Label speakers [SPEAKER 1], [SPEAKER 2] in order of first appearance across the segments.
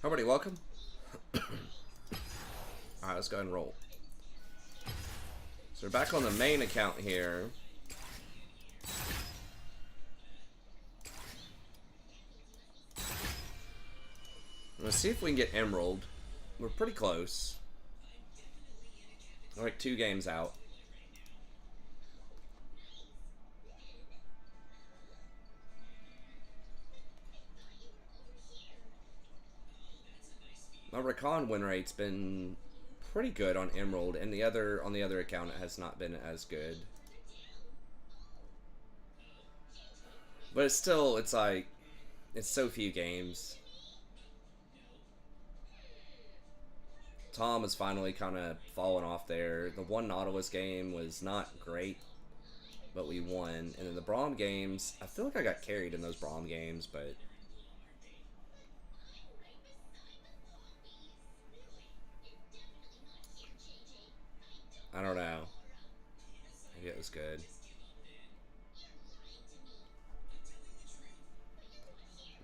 [SPEAKER 1] Everybody, welcome. Alright, let's go ahead and roll. So we're back on the main account here. Let's see if we can get Emerald. We're pretty close. We're like 2 games out. My Rakan win rate's been pretty good on Emerald, and on the other account it has not been as good. But it's still, it's like, it's so few games. Tahm has finally kind of fallen off there. The one Nautilus game was not great, but we won. And then the Braum games, I feel like I got carried in those Braum games, but I don't know. Maybe it was good.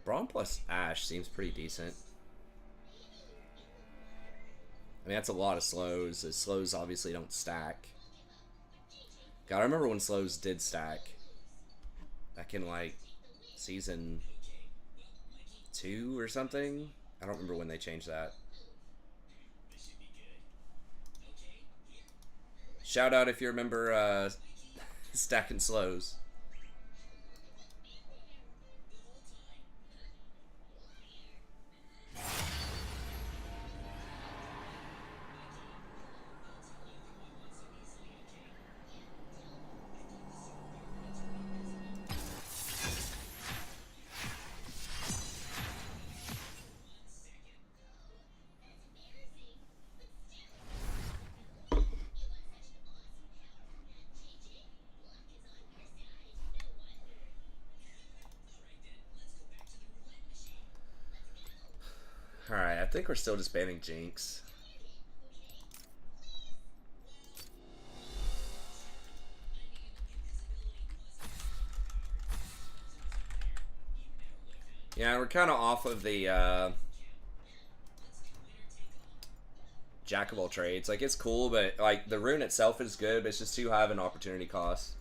[SPEAKER 1] Braum plus Ash seems pretty decent. I mean, that's a lot of slows. The slows obviously don't stack. God, I remember when slows did stack. Back in, like, season 2 or something. I don't remember when they changed that. Shout out if you remember stacking slows. Alright, I think we're still just banning Jinx. Yeah, we're kind of off of the Jack of all trades. Like, it's cool, but like the rune itself is good, but it's just too high of an opportunity cost.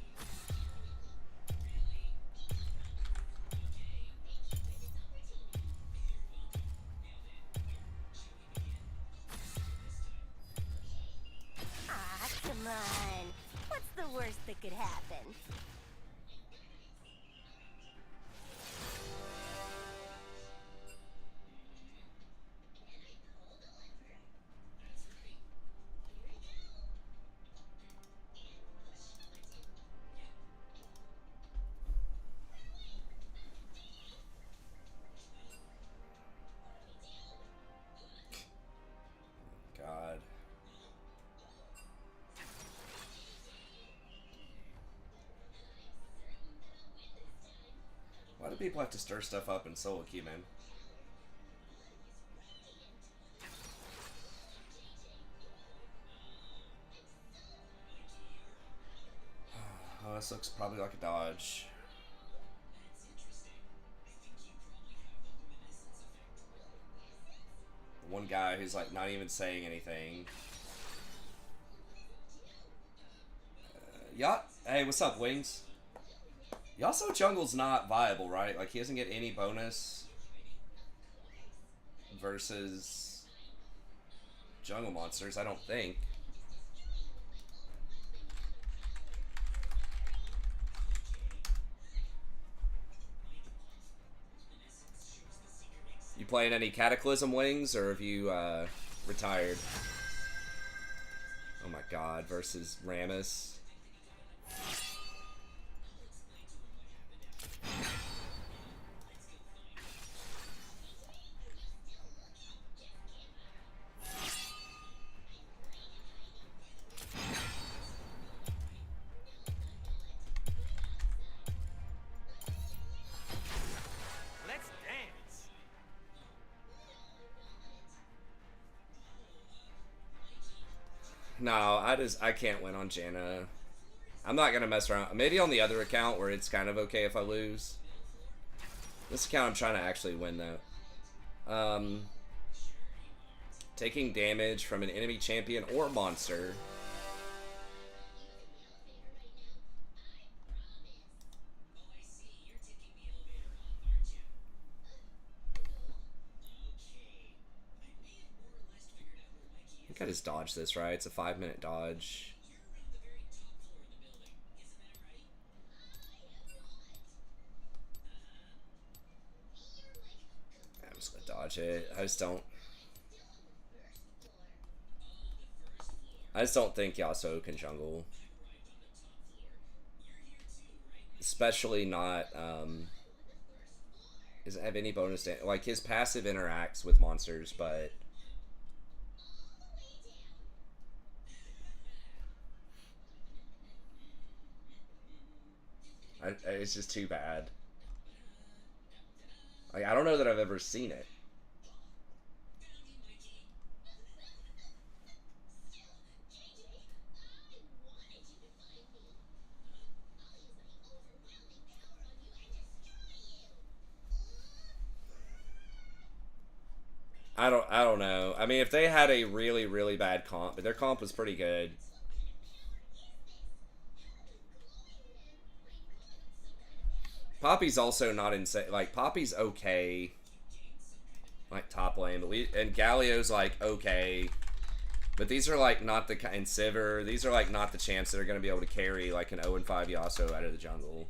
[SPEAKER 2] Ah, come on. What's the worst that could happen?
[SPEAKER 1] God. Why do people have to stir stuff up in solo queue, man? Oh, this looks probably like a dodge. The one guy who's like not even saying anything. Yacht, hey, what's up, Wings? Yasuo jungle's not viable, right? Like, he doesn't get any bonus versus jungle monsters, I don't think. You playing any Cataclysm, Wings, or have you retired? Oh my god, versus Rammus. No, I can't win on Janna. I'm not gonna mess around. Maybe on the other account where it's kind of okay if I lose. This account I'm trying to actually win though. Taking damage from an enemy champion or monster. I think I just dodged this, right? It's a 5-minute dodge. I'm just gonna dodge it. I just don't think Yasuo can jungle. Especially not, doesn't have any bonus damage. Like, his passive interacts with monsters, but it's just too bad. Like, I don't know that I've ever seen it. I don't know. I mean, if they had a really, really bad comp, but their comp was pretty good. Poppy's also not insane. Like, Poppy's okay. Like, top lane. But and Galio's like, okay. But these are like not the and Sivir. These are like not the champs that are going to be able to carry like an 0-5 Yasuo out of the jungle.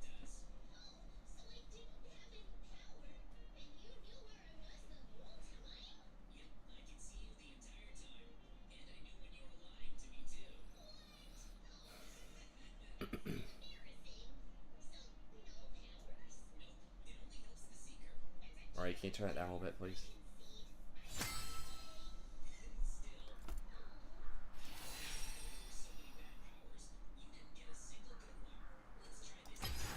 [SPEAKER 1] Alright, can you turn that down a little bit, please?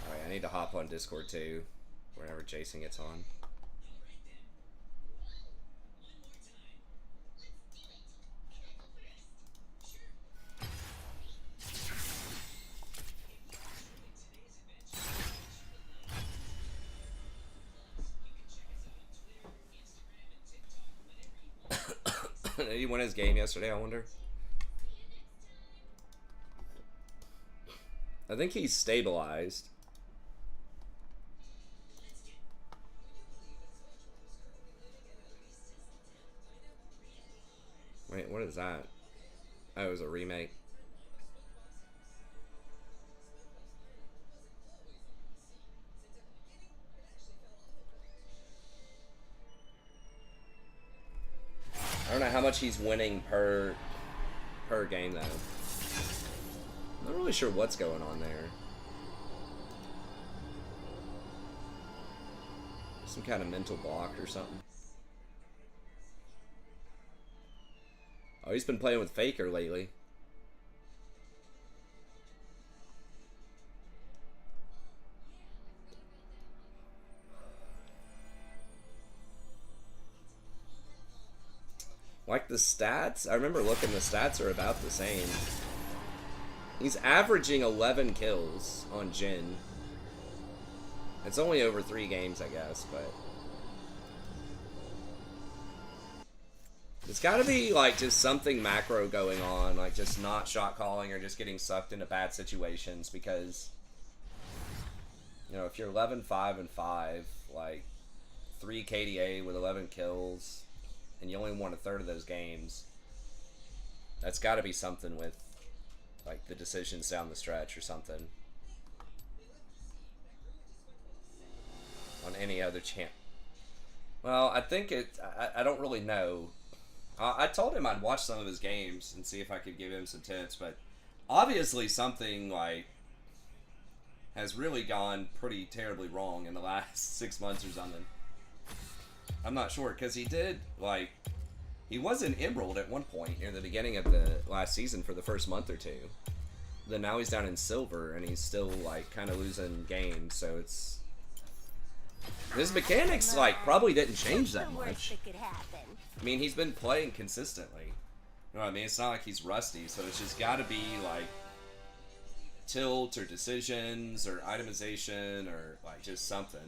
[SPEAKER 1] Alright, I need to hop on Discord too, whenever Jason gets on. Did he win his game yesterday, I wonder? I think he's stabilized. Wait, what is that? Oh, it was a remake. I don't know how much he's winning per game though. I'm not really sure what's going on there. Some kind of mental block or something. Oh, he's been playing with Faker lately. Like the stats, I remember looking, the stats are about the same. He's averaging 11 kills on Jhin. It's only over 3 games, I guess, but it's gotta be like just something macro going on, like just not shot calling or just getting sucked into bad situations, because you know, if you're 11-5-5, like 3 KDA with 11 kills, and you only won a third of those games, that's got to be something with like the decisions down the stretch or something. On any other champ. Well, I think I don't really know. I told him I'd watch some of his games and see if I could give him some tips, but obviously something like has really gone pretty terribly wrong in the last 6 months or something. I'm not sure, because he did, like, he was in Emerald at one point near the beginning of the last season for the first month or two. Then now he's down in Silver, and he's still, like, kind of losing games, so it's... His mechanics, like, probably didn't change that much. I mean, he's been playing consistently. You know what I mean? It's not like he's rusty, so it's just gotta be, like, tilt or decisions or itemization or, like, just something.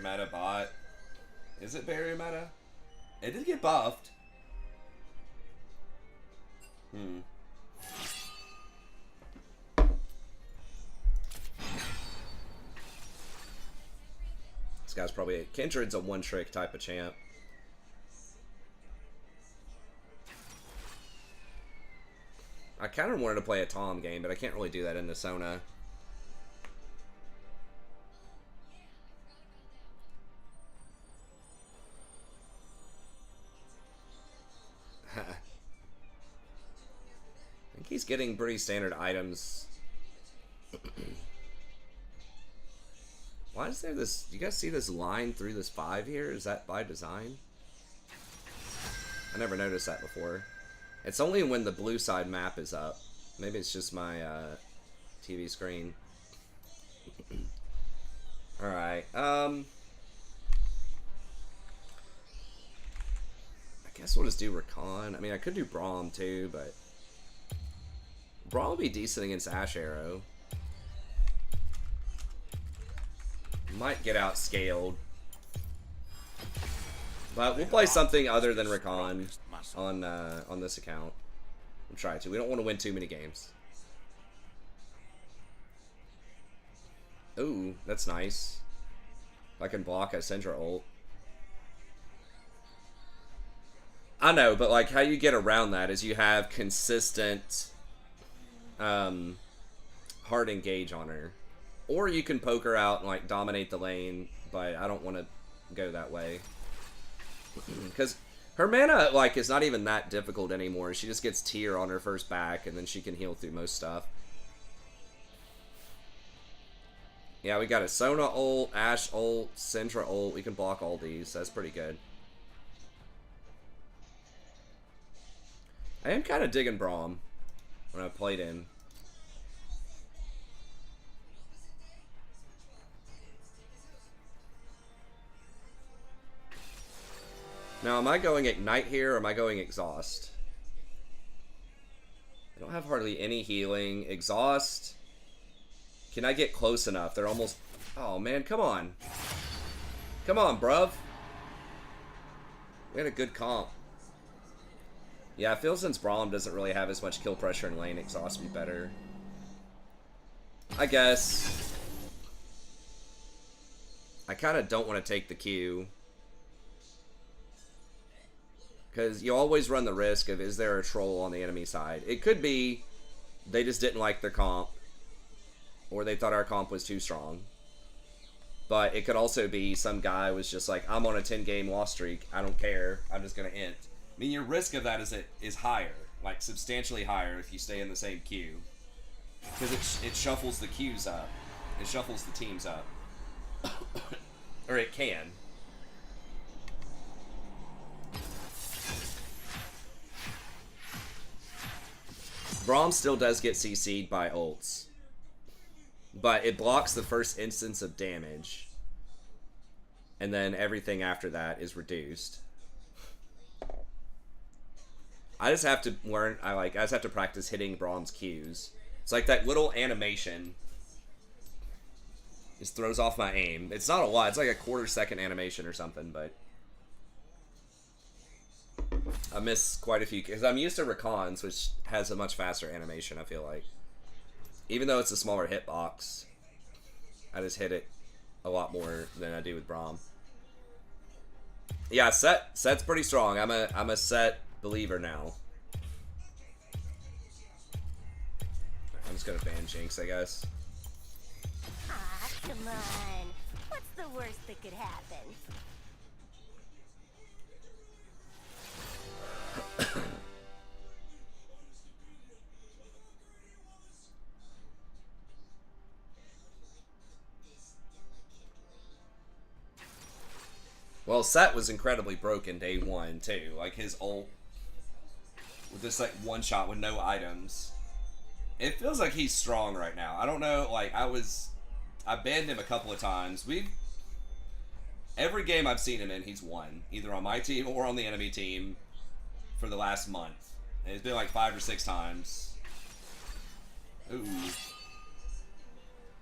[SPEAKER 1] meta bot. Is it very meta? It did get buffed. This guy's probably Kindred's a one-trick type of champ. I kind of wanted to play a Tahm game, but I can't really do that in the Sona. I think he's getting pretty standard items. Why is there this... Do you guys see this line through this 5 here? Is that by design? I never noticed that before. It's only when the blue side map is up. Maybe it's just my TV screen. Alright, I guess we'll just do Rakan. I mean, I could do Braum too, but... Braum will be decent against Ash Arrow. Might get outscaled. But we'll play something other than Rakan on this account. We'll try to. We don't want to win too many games. Ooh, that's nice. If I can block a Syndra ult. I know, but like how you get around that is you have consistent hard engage on her. Or you can poke her out and like dominate the lane, but I don't want to go that way. Because her mana like is not even that difficult anymore. She just gets tier on her first back and then she can heal through most stuff. Yeah, we got a Sona ult, Ashe ult, Syndra ult. We can block all these. That's pretty good. I am kind of digging Braum when I played him. Now, am I going Ignite here, or am I going Exhaust? I don't have hardly any healing. Exhaust. Can I get close enough? They're almost... Oh, man, come on. Come on, bruv. We had a good comp. Yeah, I feel since Braum doesn't really have as much kill pressure in lane, Exhaust would be better. I guess. I kind of don't want to take the Q. Because you always run the risk of, is there a troll on the enemy side? It could be they just didn't like their comp. Or they thought our comp was too strong. But it could also be some guy was just like, I'm on a 10-game loss streak. I don't care. I'm just going to int. I mean, your risk of that is higher. Like, substantially higher if you stay in the same queue. Because it shuffles the queues up. It shuffles the teams up. Or it can. Braum still does get CC'd by ults. But it blocks the first instance of damage. And then everything after that is reduced. I just have to learn, I just have to practice hitting Braum's Qs. It's like that little animation just throws off my aim. It's not a lot, it's like a quarter-second animation or something, but I miss quite a few, because I'm used to Rakan's, which has a much faster animation, I feel like. Even though it's a smaller hitbox, I just hit it a lot more than I do with Braum. Yeah, Set's pretty strong. I'm a Set believer now. I'm just gonna ban Jinx, I guess.
[SPEAKER 2] Ah, come on. What's the worst that could happen?
[SPEAKER 1] Well, Set was incredibly broken day one, too. Like, his ult with this, like, one shot with no items. It feels like he's strong right now. I don't know, like, I banned him a couple of times. Every game I've seen him in, he's won. Either on my team or on the enemy team for the last month. And it's been like 5 or 6 times. Ooh.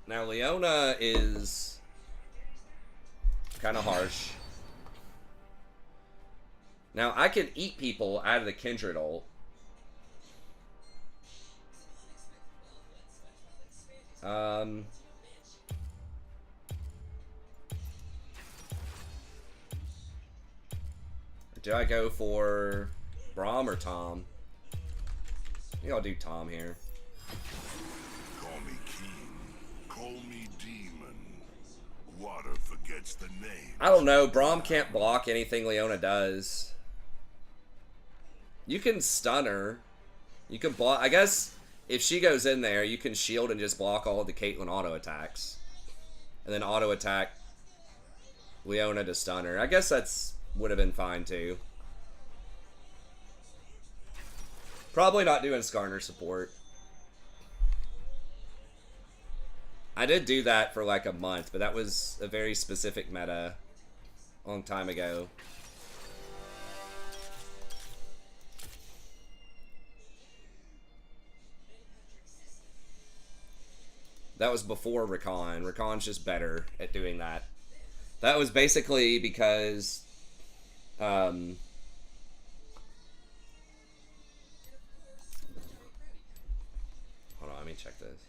[SPEAKER 1] Now, Leona is kind of harsh. Now, I can eat people out of the Kindred ult. Do I go for Braum or Tahm? I think I'll do Tahm here.
[SPEAKER 3] Call me king, call me demon. Water forgets the name.
[SPEAKER 1] I don't know. Braum can't block anything Leona does. You can stun her. You can block. I guess if she goes in there, you can shield and just block all of the Caitlyn auto attacks. And then auto attack Leona to stun her. I guess that's would have been fine too. Probably not doing Skarner support. I did do that for like a month, but that was a very specific meta a long time ago. That was before Rakan. Rakan's just better at doing that. That was basically because hold on, let me check this.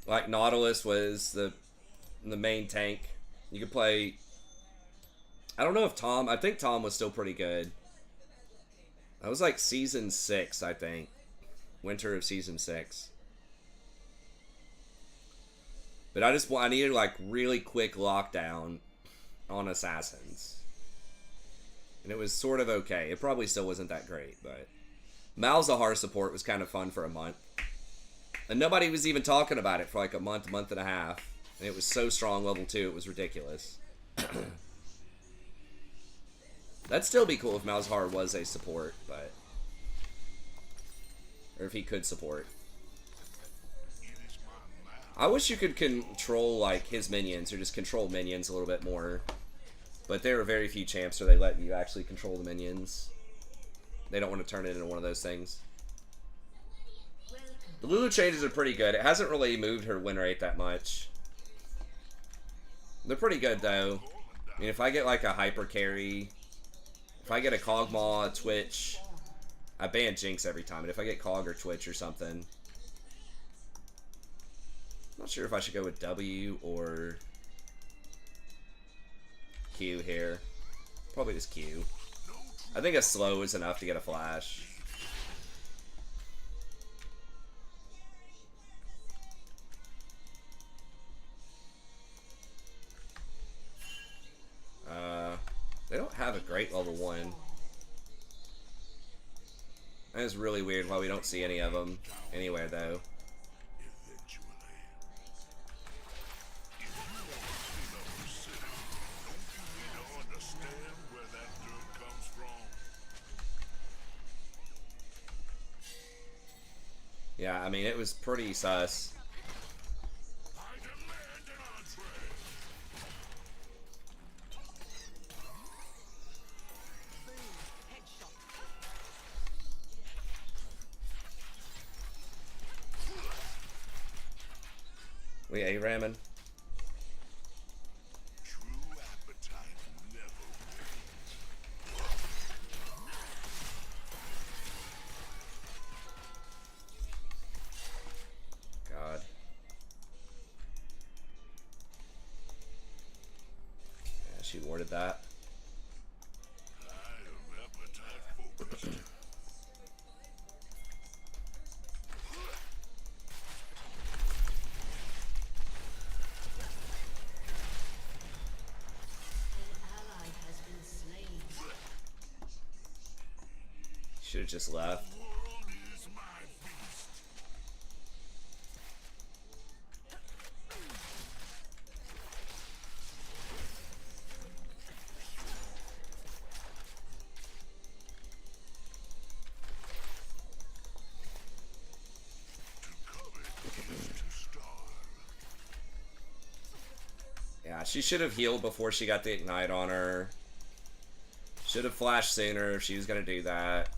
[SPEAKER 1] Like Nautilus was the main tank. You could play. I don't know if Tahm. I think Tahm was still pretty good. That was like season 6, I think. Winter of season 6. But I needed like really quick lockdown on assassins. And it was sort of okay. It probably still wasn't that great, but Malzahar support was kind of fun for a month. And nobody was even talking about it for like a month and a half. And it was so strong level 2, it was ridiculous. That'd still be cool if Malzahar was a support, but... Or if he could support. I wish you could control like his minions, or just control minions a little bit more. But there are very few champs where they let you actually control the minions. They don't want to turn it into one of those things. The Lulu changes are pretty good. It hasn't really moved her win rate that much. They're pretty good though. I mean, if I get like a hyper carry, if I get a Kog'Maw, a Twitch, I ban Jinx every time. And if I get Cog or Twitch or something, I'm not sure if I should go with W or Q here. Probably just Q. I think a slow is enough to get a flash. They don't have a great level 1. That is really weird why we don't see any of them anywhere though. Yeah, I mean, it was pretty sus. We A-ramming. God. Yeah, she warded that. Should have just left. Yeah, she should have healed before she got the ignite on her. Should have flashed sooner if she was going to do that.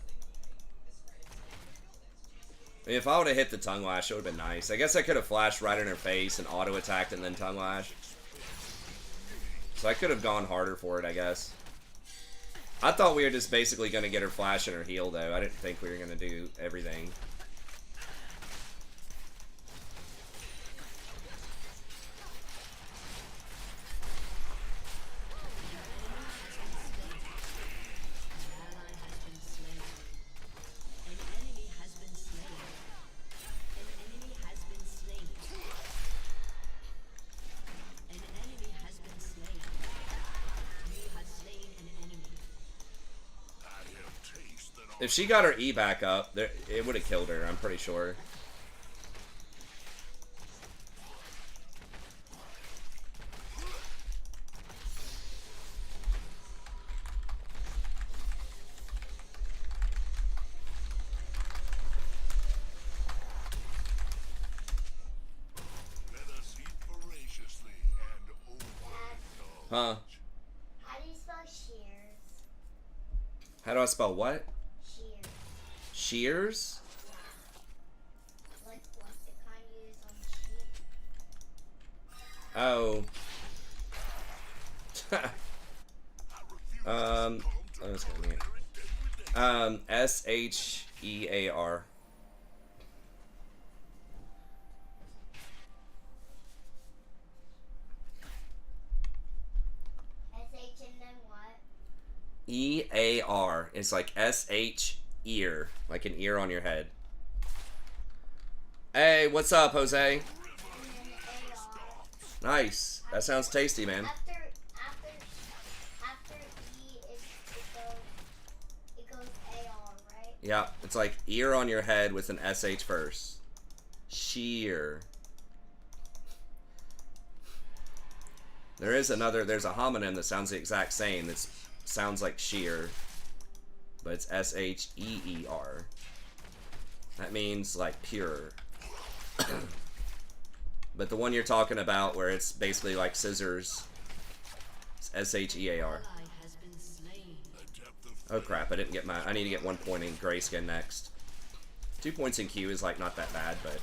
[SPEAKER 1] I mean, if I would have hit the tongue lash, it would have been nice. I guess I could have flashed right in her face and auto attacked and then tongue lash. So I could have gone harder for it, I guess. I thought we were just basically going to get her flash and her heal, though. I didn't think we were going to do everything. If she got her E back up, it would have killed her, I'm pretty sure. Huh?
[SPEAKER 2] How do you spell shears?
[SPEAKER 1] How do I spell what?
[SPEAKER 2] Shears.
[SPEAKER 1] Shears?
[SPEAKER 2] Like the kind you use on the sheep?
[SPEAKER 1] Oh. Let's go here. Shear.
[SPEAKER 2] SH and then what?
[SPEAKER 1] EAR. It's like SH ear. Like an ear on your head. Hey, what's up, Jose?
[SPEAKER 2] And then AR.
[SPEAKER 1] Nice. That sounds tasty, man.
[SPEAKER 2] After E, it goes AR, right?
[SPEAKER 1] Yeah, it's like ear on your head with an SH first. Shear. There's a homonym that sounds the exact same. That sounds like shear, but it's SHEER. That means like pure. But the one you're talking about, where it's basically like scissors, it's SHEAR. Oh crap! I didn't get my. I need to get 1 point in Grayskin next. 2 points in Q is like not that bad, but.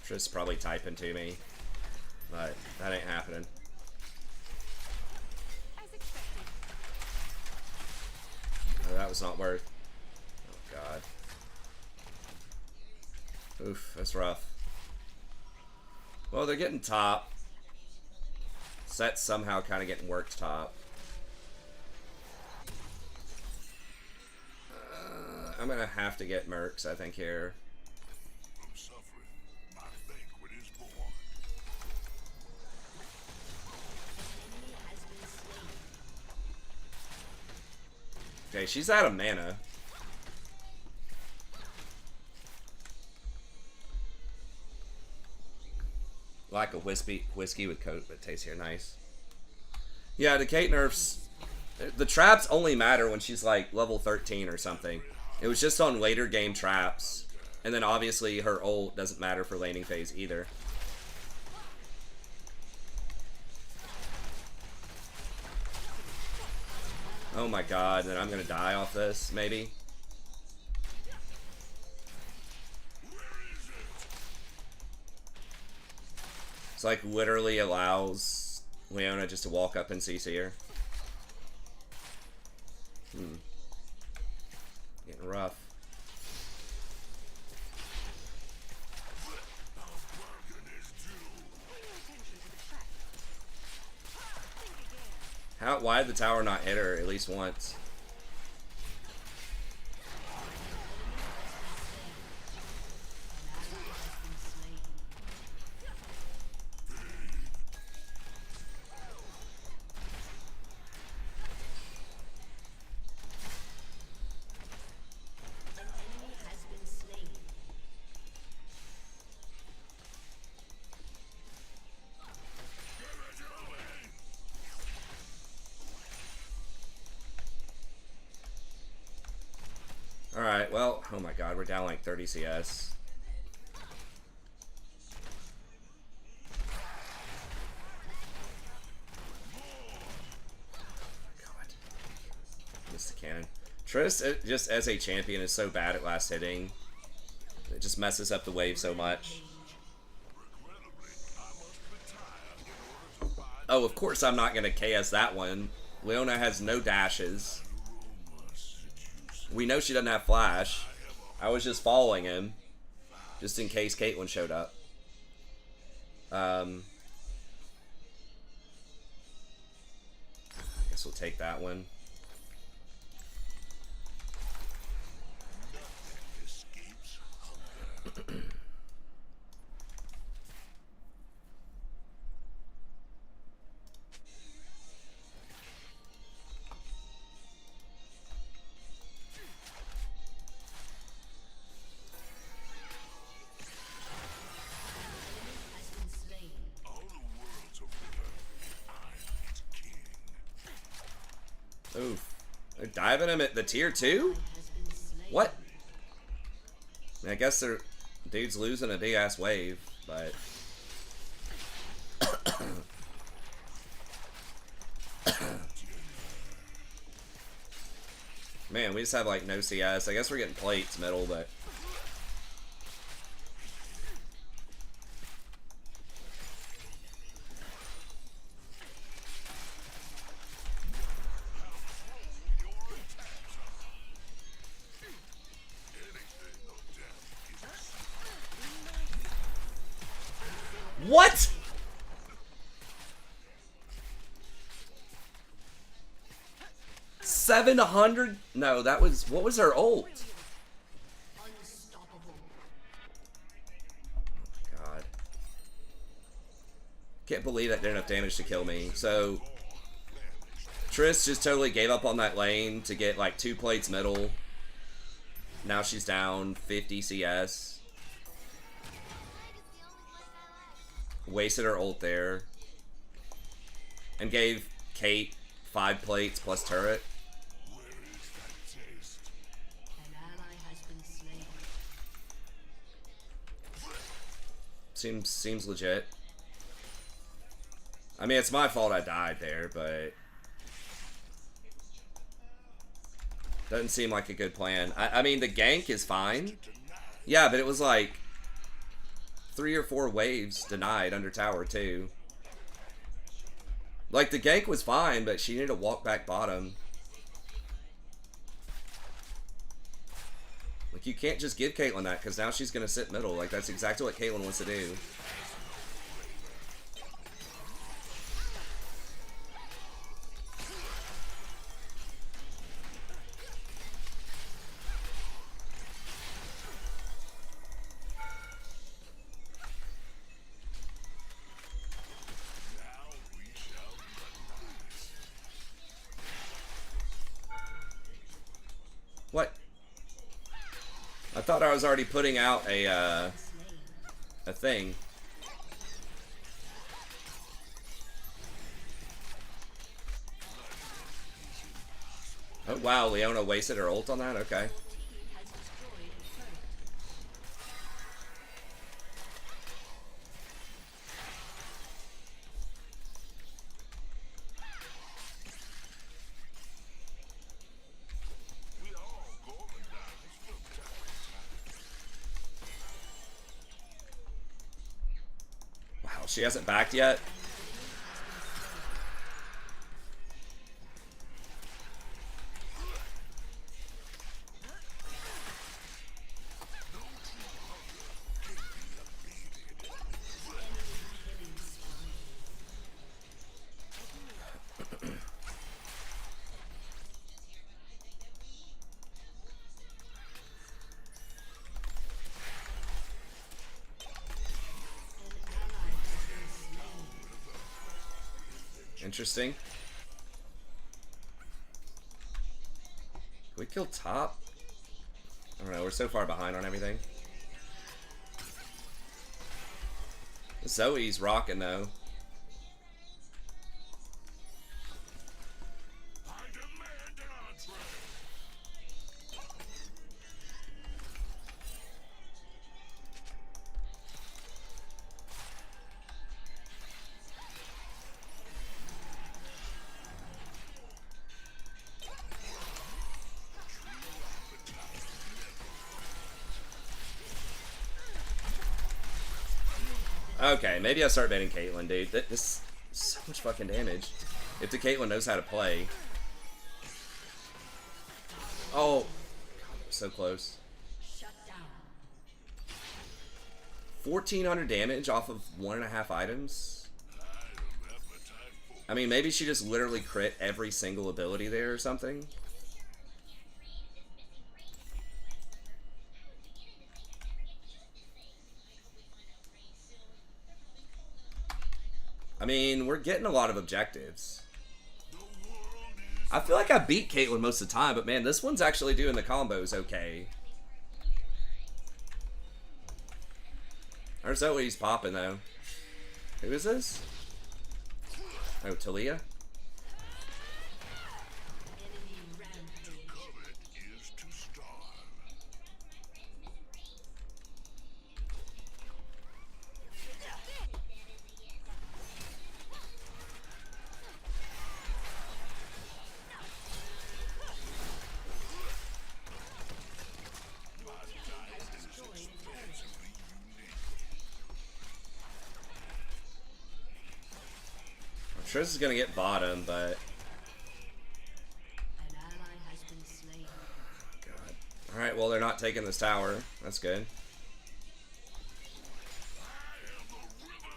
[SPEAKER 1] Just probably typing to me, but that ain't happening. Oh, that was not worth. Oh god. Oof, that's rough. Well, they're getting top. Set's somehow kind of getting worked top. I'm gonna have to get Mercs, I think, here. Okay, she's out of mana. Like a whiskey with coat, but tastes here nice. Yeah, the Kate nerfs. The traps only matter when she's like level 13 or something. It was just on later game traps. And then obviously her ult doesn't matter for laning phase either. Oh my god, then I'm gonna die off this, maybe? It's like literally allows Leona just to walk up and CC her. Getting rough. Why did the tower not hit her at least once? Alright, well, oh my god, we're down like 30 CS. God. Missed the cannon. Triss, just as a champion, is so bad at last hitting. It just messes up the wave so much. Oh, of course I'm not going to KS that one. Leona has no dashes. We know she doesn't have flash. I was just following him, just in case Caitlyn showed up. I guess we'll take that one. Oof. They're diving him at the tier 2? What? I guess they're... Dude's losing a big ass wave, but... Man, we just have like no CS. I guess we're getting plates middle, but... What? $700? No, that was... What was her ult? Oh, God. Can't believe that did enough damage to kill me. So... Triss just totally gave up on that lane to get like 2 plates middle. Now she's down 50 CS. Wasted her ult there. And gave Kate 5 plates plus turret. Seems legit. I mean, it's my fault I died there, but... Doesn't seem like a good plan. I mean, the gank is fine. Yeah, but it was like... 3 or 4 waves denied under tower too. Like the gank was fine, but she needed to walk back bottom. Like you can't just give Caitlyn that because now she's gonna sit middle. Like that's exactly what Caitlyn wants to do. What? I thought I was already putting out a thing. Oh wow, Leona wasted her ult on that? Okay. She hasn't backed yet. Interesting. Can we kill top? I don't know, we're so far behind on everything. Zoe's rocking though. Okay, maybe I start banning Caitlyn, dude. This is so much fucking damage. If the Caitlyn knows how to play. Oh, God, so close. 1,400 damage off of 1.5 items. I mean, maybe she just literally crit every single ability there or something. I mean, we're getting a lot of objectives. I feel like I beat Caitlyn most of the time, but man, this one's actually doing the combos okay. Or is that what he's popping, though? Who is this? Oh, Talia? Triss is gonna get bottom, but God. Alright, well they're not taking this tower. That's good.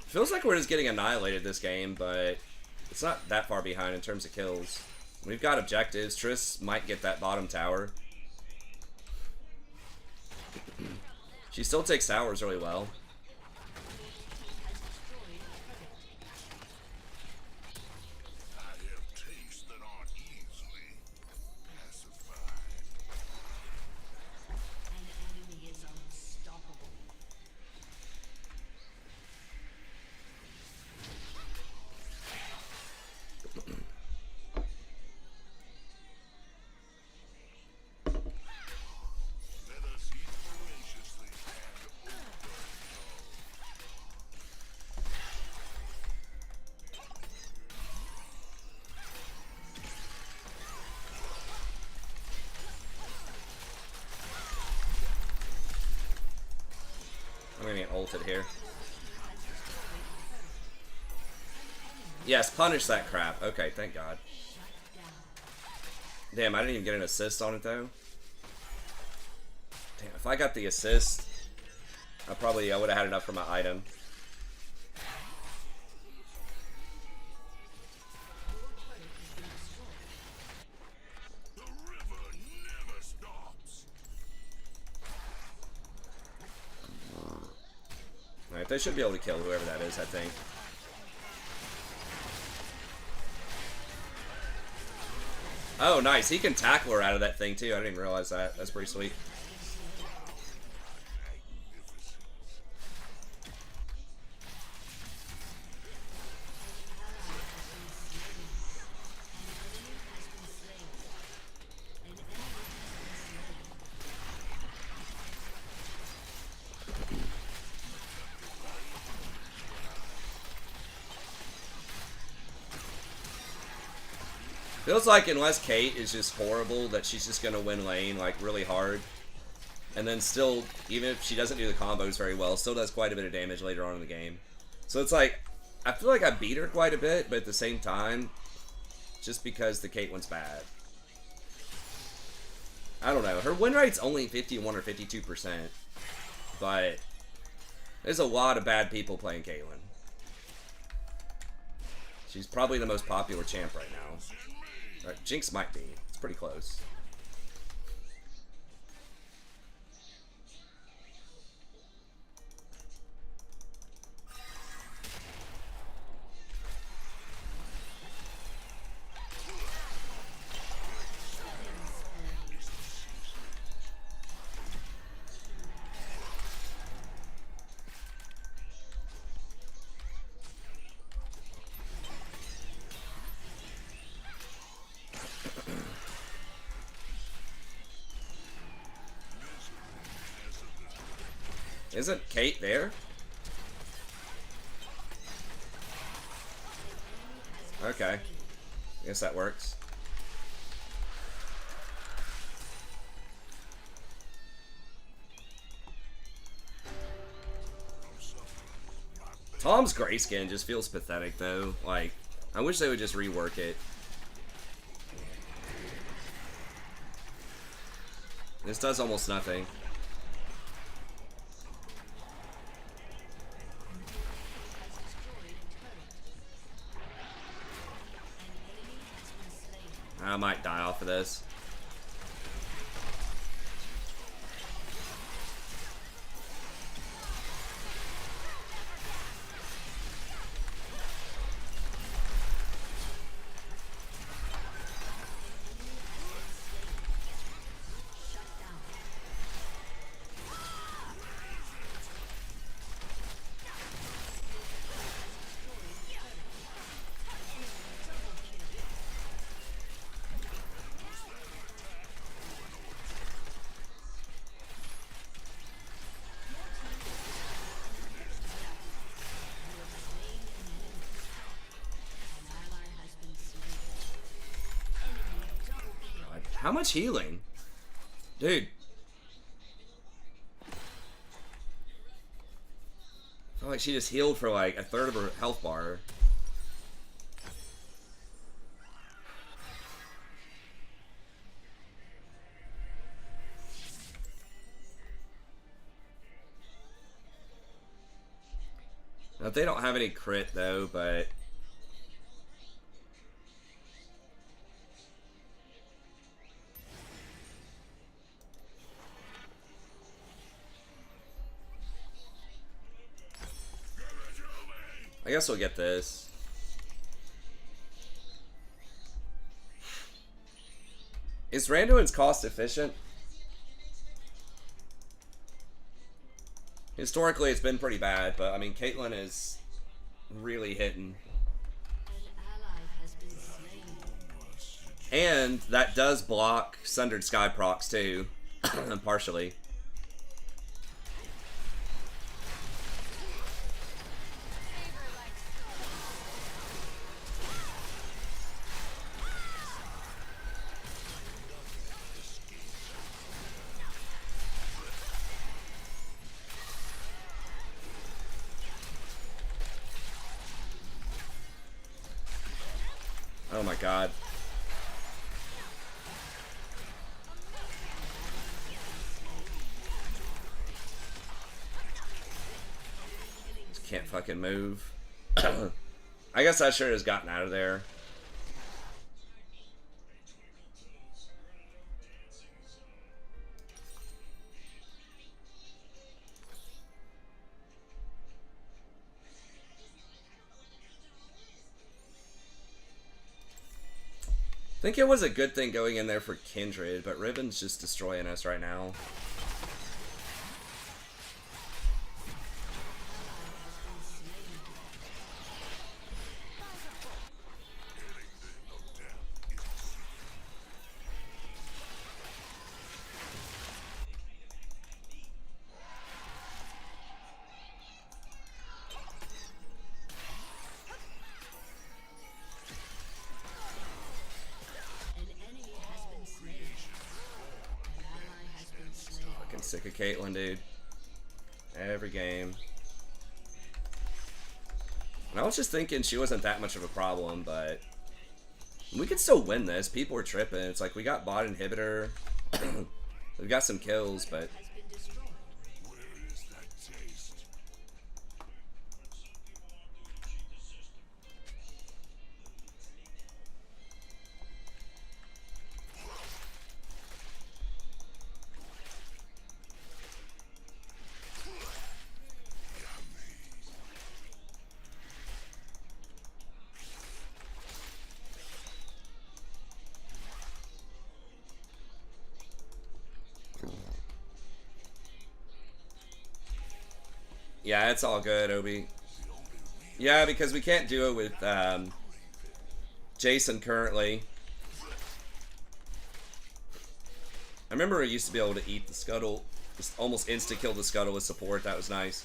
[SPEAKER 1] Feels like we're just getting annihilated this game, but it's not that far behind in terms of kills. We've got objectives. Triss might get that bottom tower. She still takes towers really well. I'm gonna get ulted here. Yes, punish that crap. Okay, thank God. Damn, I didn't even get an assist on it though. Damn, if I got the assist, I would have had enough for my item. Alright, they should be able to kill whoever that is, I think. Oh, nice. He can tackle her out of that thing, too. I didn't even realize that. That's pretty sweet. Feels like unless Kate is just horrible, that she's just gonna win lane like really hard, and then still, even if she doesn't do the combos very well, still does quite a bit of damage later on in the game. So it's like, I feel like I beat her quite a bit, but at the same time, just because the Kate one's bad. I don't know. Her win rate's only 51 or 52%, but there's a lot of bad people playing Caitlyn. She's probably the most popular champ right now. Right, Jinx might be. It's pretty close. Isn't Kate there? Okay. Guess that works. Tahm's Grayskin just feels pathetic though. Like, I wish they would just rework it. This does almost nothing. I might die off of this. How much healing? Dude. I feel like she just healed for like a third of her health bar. Now, they don't have any crit though, but I guess we'll get this. Is Randuin's cost efficient? Historically, it's been pretty bad, but I mean, Caitlyn is really hitting. And that does block Sundered Sky procs too, partially. Oh my god. Just can't fucking move. I guess I should have gotten out of there. I think it was a good thing going in there for Kindred, but Riven's just destroying us right now. Sick of Caitlyn, dude. Every game. And I was just thinking she wasn't that much of a problem, but we could still win this. People are tripping. It's like we got bot inhibitor. We got some kills, but yeah, it's all good, Obi. Yeah, because we can't do it with Jason currently. I remember I used to be able to eat the scuttle, just almost insta-kill the scuttle with support. That was nice.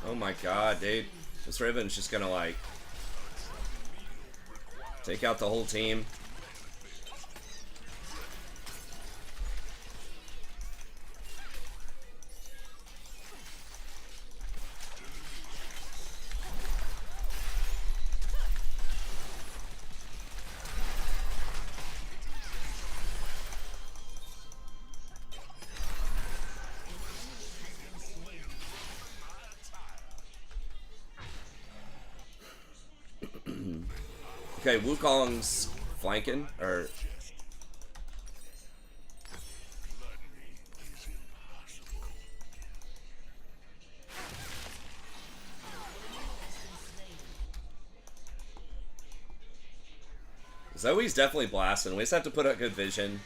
[SPEAKER 1] Oh my god, dude. This Riven's just gonna, like, take out the whole team. Okay, Wukong's flanking, or... Zoe's definitely blasting. We just have to put up good vision.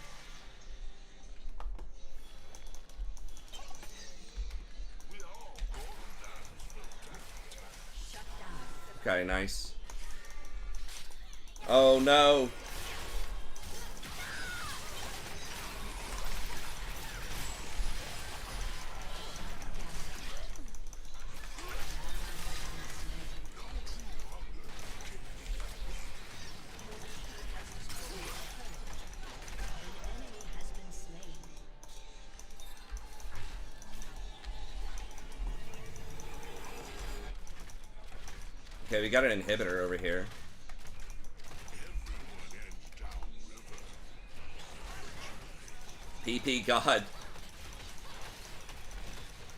[SPEAKER 1] Okay, nice. Oh no. Okay, we got an inhibitor over here. PP God.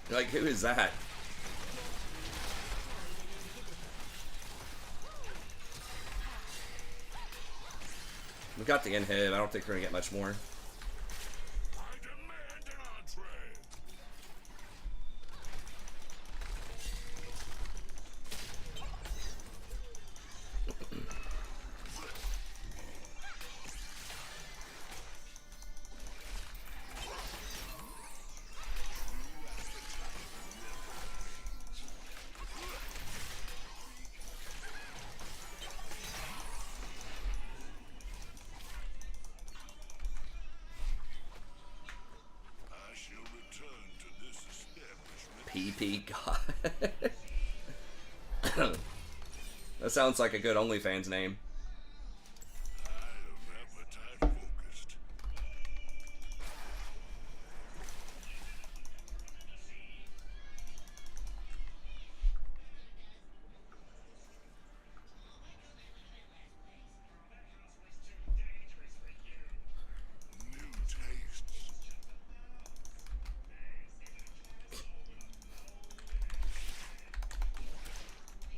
[SPEAKER 1] Like, who is that? We got the inhib. I don't think we're gonna get much more. PP God. That sounds like a good OnlyFans name.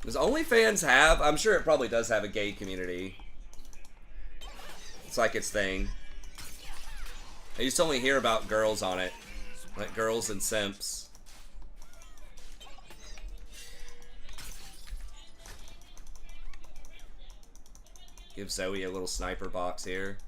[SPEAKER 1] Does OnlyFans have? I'm sure it probably does have a gay community. It's like its thing. I used to only hear about girls on it. Like girls and simps. Give Zoe a little sniper box here.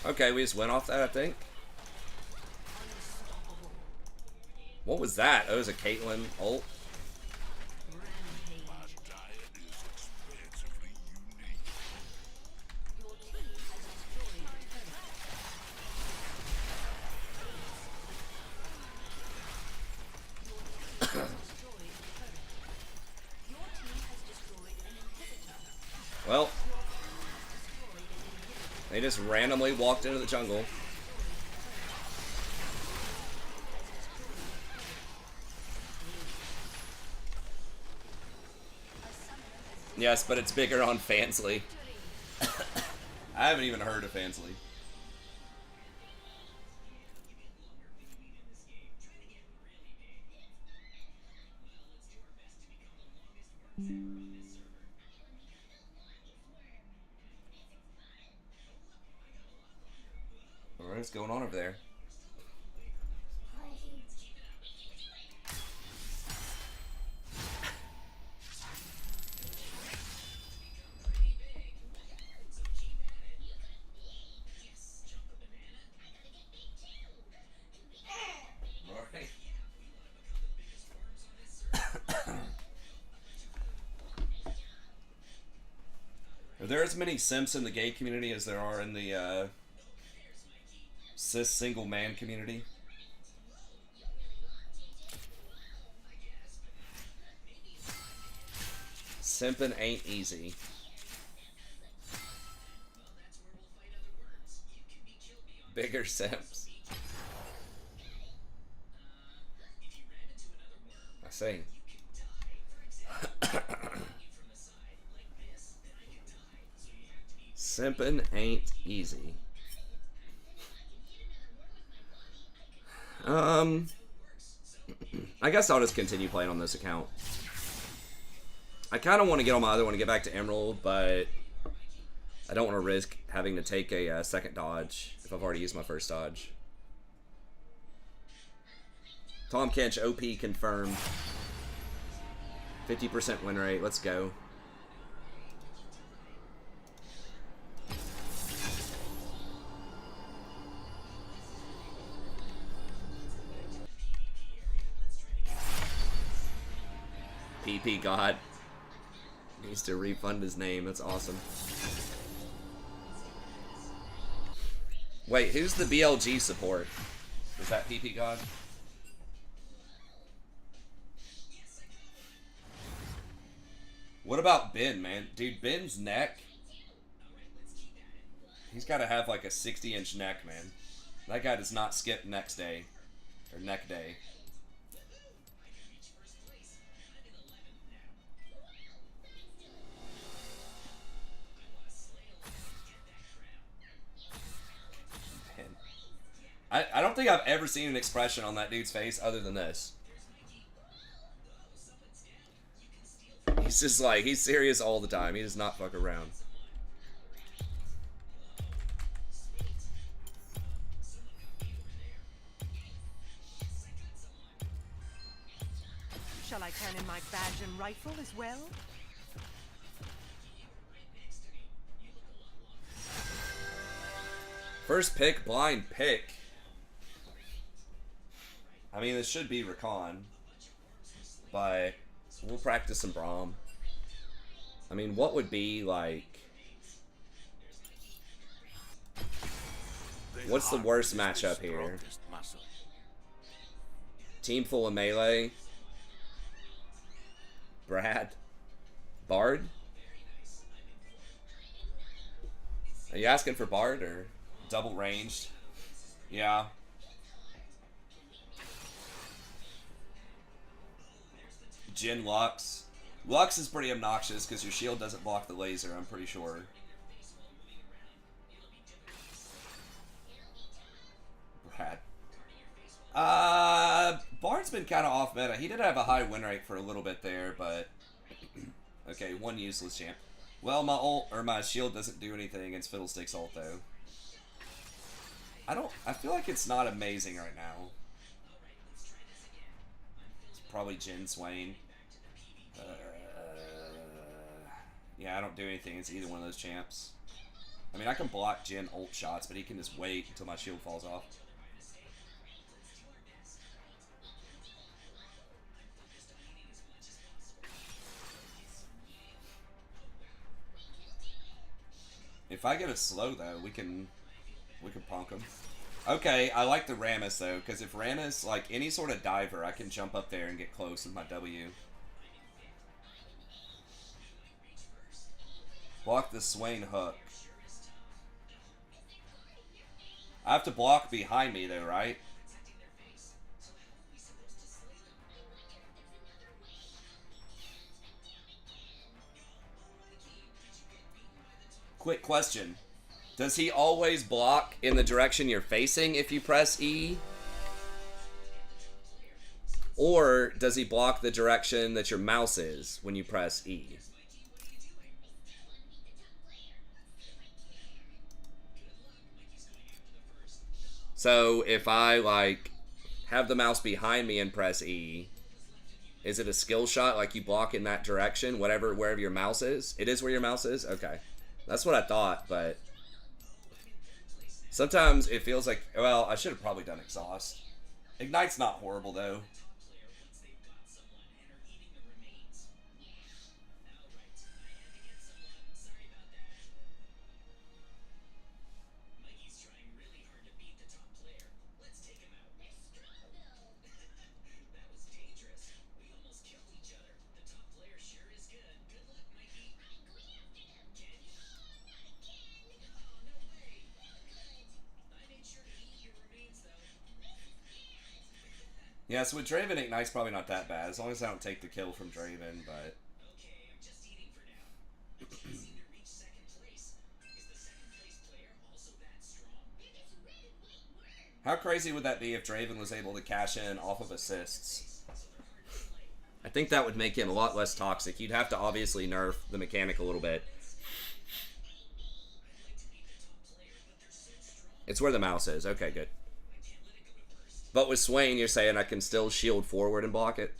[SPEAKER 1] Okay, we just went off that, I think. What was that? Oh, it was a Caitlyn ult. Well, they just randomly walked into the jungle. Yes, but it's bigger on Fansly. I haven't even heard of Fansly. Alright, what's going on over there? Are there as many simps in the gay community as there are in the cis single man community? Simping ain't easy. Bigger simps. I see. Simping ain't easy. I guess I'll just continue playing on this account. I kind of want to get on my other one and get back to Emerald, but I don't want to risk having to take a second dodge if I've already used my first dodge. Tahm Kench OP confirmed. 50% win rate. Let's go. PP God needs to refund his name. That's awesome. Wait, who's the BLG support? Is that PP God? What about Ben, man? Dude, Ben's neck. He's got to have like a 60-inch neck, man. That guy does not skip next day. Or neck day. I don't think I've ever seen an expression on that dude's face other than this. He's just like, he's serious all the time. He does not fuck around.
[SPEAKER 4] Shall I turn in my badge and rifle as well?
[SPEAKER 1] First pick, blind pick. I mean, this should be Rakan, but we'll practice some Braum. I mean, what would be like... What's the worst matchup here? Team full of melee. Brad. Bard? Are you asking for Bard or double ranged? Yeah. Jin Lux. Lux is pretty obnoxious because your shield doesn't block the laser, I'm pretty sure. Brad. Bard's been kind of off meta. He did have a high win rate for a little bit there, but... okay, one useless champ. Well, my ult, or my shield doesn't do anything against Fiddlestick's ult, though. I feel like it's not amazing right now. It's probably Jin Swain. Yeah, I don't do anything against either one of those champs. I mean, I can block Jin ult shots, but he can just wait until my shield falls off. If I get a slow though, we can punk him. Okay, I like the Rammus though, because if Rammus, like any sort of diver, I can jump up there and get close with my W. Block the Swain hook. I have to block behind me though, right? Quick question. Does he always block in the direction you're facing if you press E? Or does he block the direction that your mouse is when you press E? So if I like have the mouse behind me and press E, is it a skill shot like you block in that direction, wherever your mouse is? It is where your mouse is? Okay. That's what I thought, but sometimes it feels like, well, I should have probably done exhaust. Ignite's not horrible though. Yeah, so with Draven, Ignite's probably not that bad, as long as I don't take the kill from Draven, but... How crazy would that be if Draven was able to cash in off of assists? I think that would make him a lot less toxic. You'd have to obviously nerf the mechanic a little bit. It's where the mouse is. Okay, good. But with Swain, you're saying I can still shield forward and block it?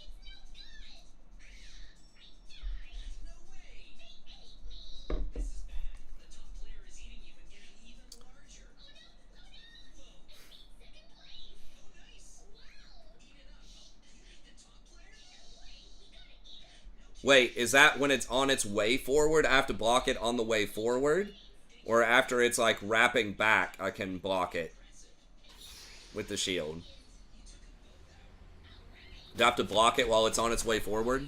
[SPEAKER 1] Wait, is that when it's on its way forward? I have to block it on the way forward? Or after it's like wrapping back, I can block it with the shield? Do I have to block it while it's on its way forward?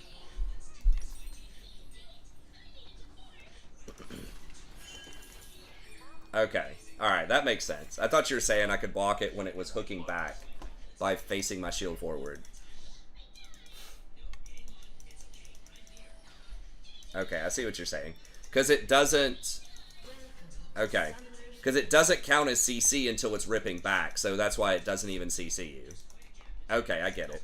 [SPEAKER 1] Okay. Alright, that makes sense. I thought you were saying I could block it when it was hooking back by facing my shield forward. Okay, I see what you're saying. Because it doesn't... Okay. Because it doesn't count as CC until it's ripping back, so that's why it doesn't even CC you. Okay, I get it.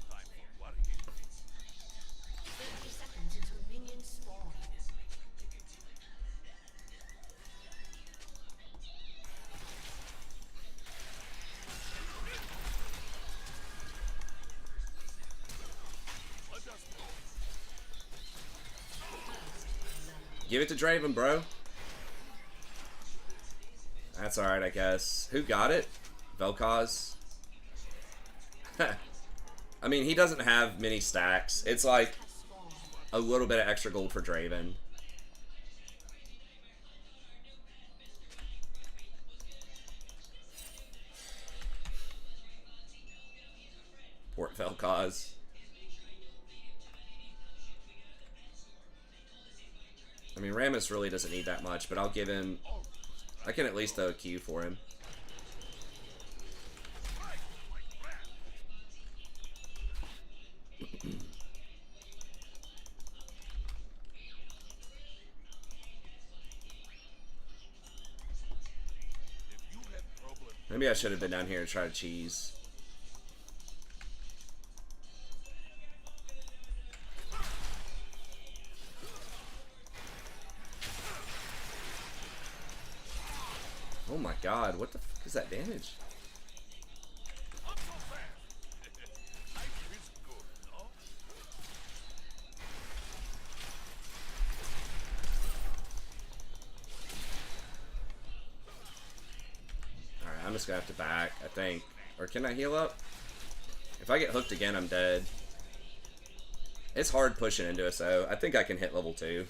[SPEAKER 1] Give it to Draven, bro. That's alright, I guess. Who got it? Vel'Koz? I mean, he doesn't have many stacks. It's like a little bit of extra gold for Draven. Port Vel'Koz. I mean, Rammus really doesn't need that much, but I'll give him... I can at least throw a Q for him. Maybe I should have been down here to try to cheese. Oh my god, what the fuck is that damage? Alright, I'm just gonna have to back, I think. Or can I heal up? If I get hooked again, I'm dead. It's hard pushing into us, though. I think I can hit level 2.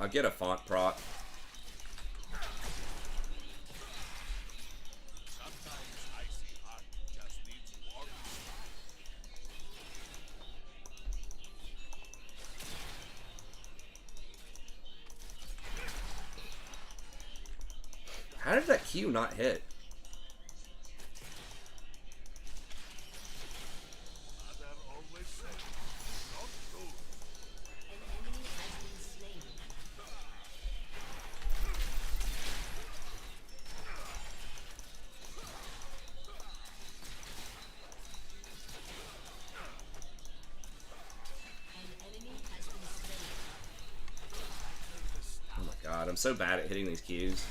[SPEAKER 1] I'll get a font proc. How did that Q not hit? Oh my god, I'm so bad at hitting these Qs.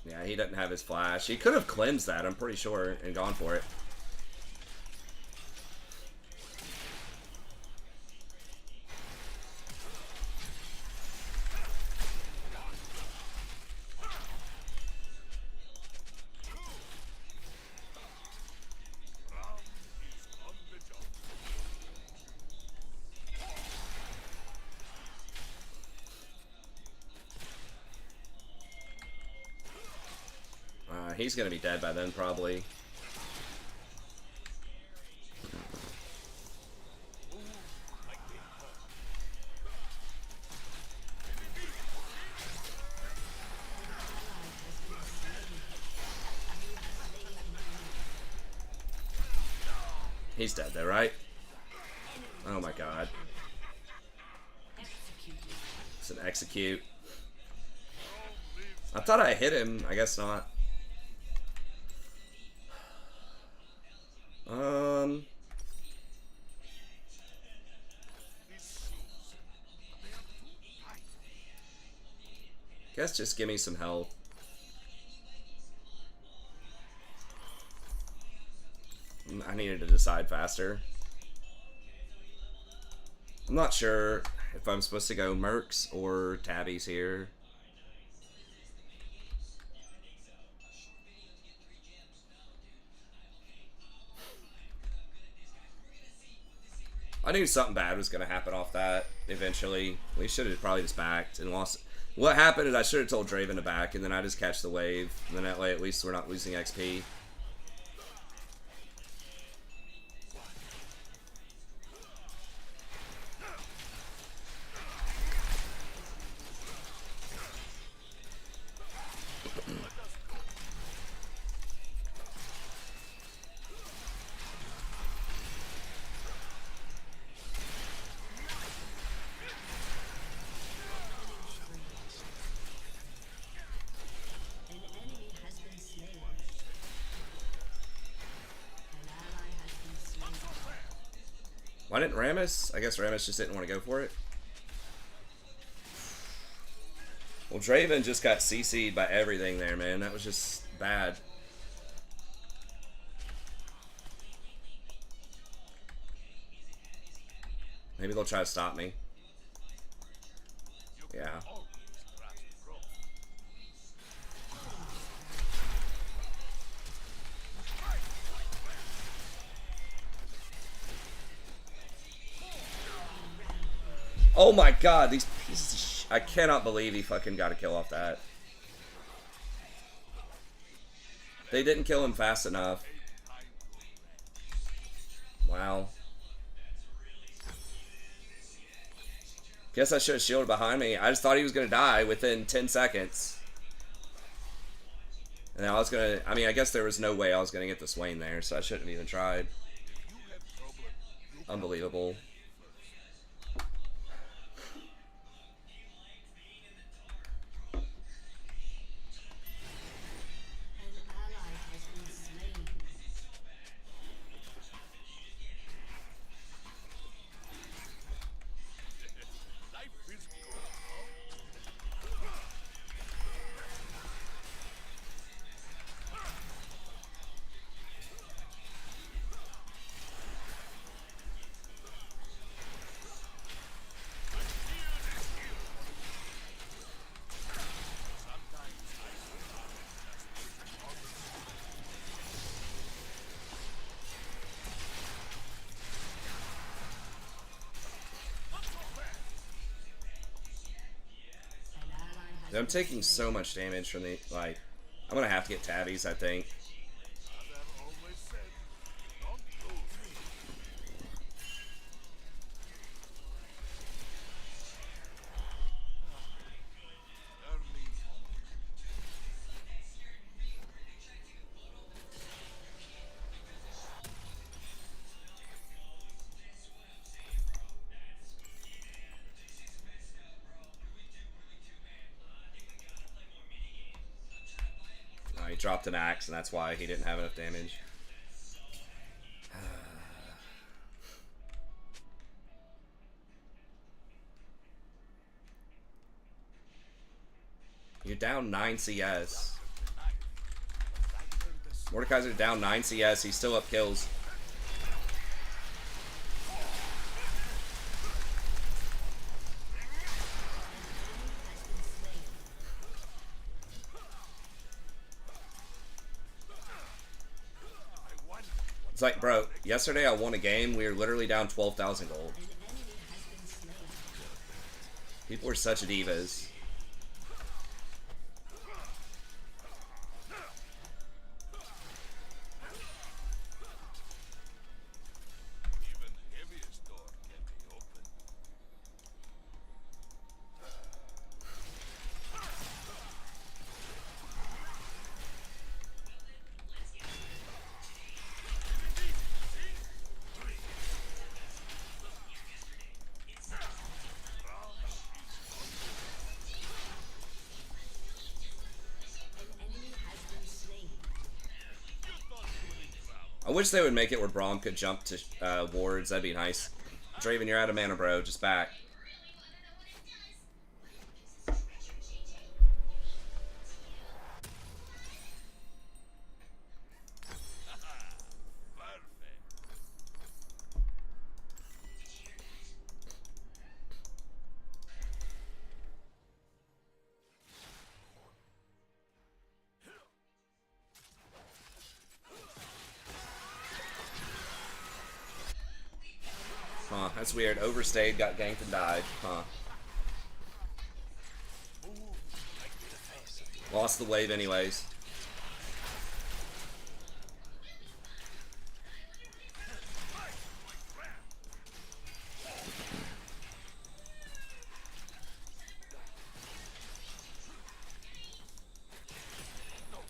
[SPEAKER 1] Yeah, he doesn't have his flash. He could have cleansed that, I'm pretty sure, and gone for it. He's gonna be dead by then, probably. He's dead though, right? Oh my god. It's an execute. I thought I hit him. I guess not. Guess just give me some health. I needed to decide faster. I'm not sure if I'm supposed to go Mercs or Tabbies here. I knew something bad was going to happen off that eventually. We should have probably just backed and lost. What happened is I should have told Draven to back, and then I just catch the wave. And then that way at least we're not losing XP. Why didn't Rammus? I guess Rammus just didn't want to go for it. Well, Draven just got CC'd by everything there, man. That was just bad. Maybe they'll try to stop me. Yeah. Oh my god, these pieces of sh— I cannot believe he fucking got a kill off that. They didn't kill him fast enough. Wow. Guess I should have shielded behind me. I just thought he was going to die within 10 seconds. And I was going to... I mean, I guess there was no way I was going to get the Swain there, so I shouldn't have even tried. Unbelievable. I'm taking so much damage from the, like, I'm gonna have to get tabbies, I think. He dropped an axe, and that's why he didn't have enough damage. You're down 9 CS. Mordekaiser down 9 CS. He's still up kills. It's like, bro, yesterday I won a game. We were literally down 12,000 gold. People are such divas. I wish they would make it where Braum could jump to wards. That'd be nice. Draven, you're out of mana, bro. Just back. Huh, that's weird. Overstayed, got ganked, and died. Huh. Lost the wave anyways.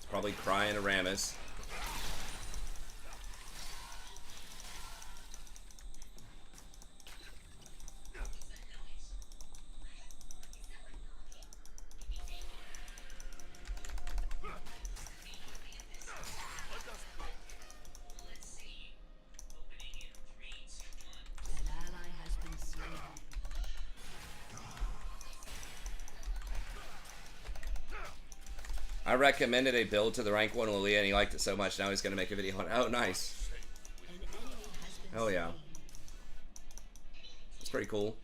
[SPEAKER 1] Probably crying to Rammus. I recommended a build to the rank 1 Lilia and he liked it so much now he's going to make a video on it. Oh, nice. Hell yeah. It's pretty cool.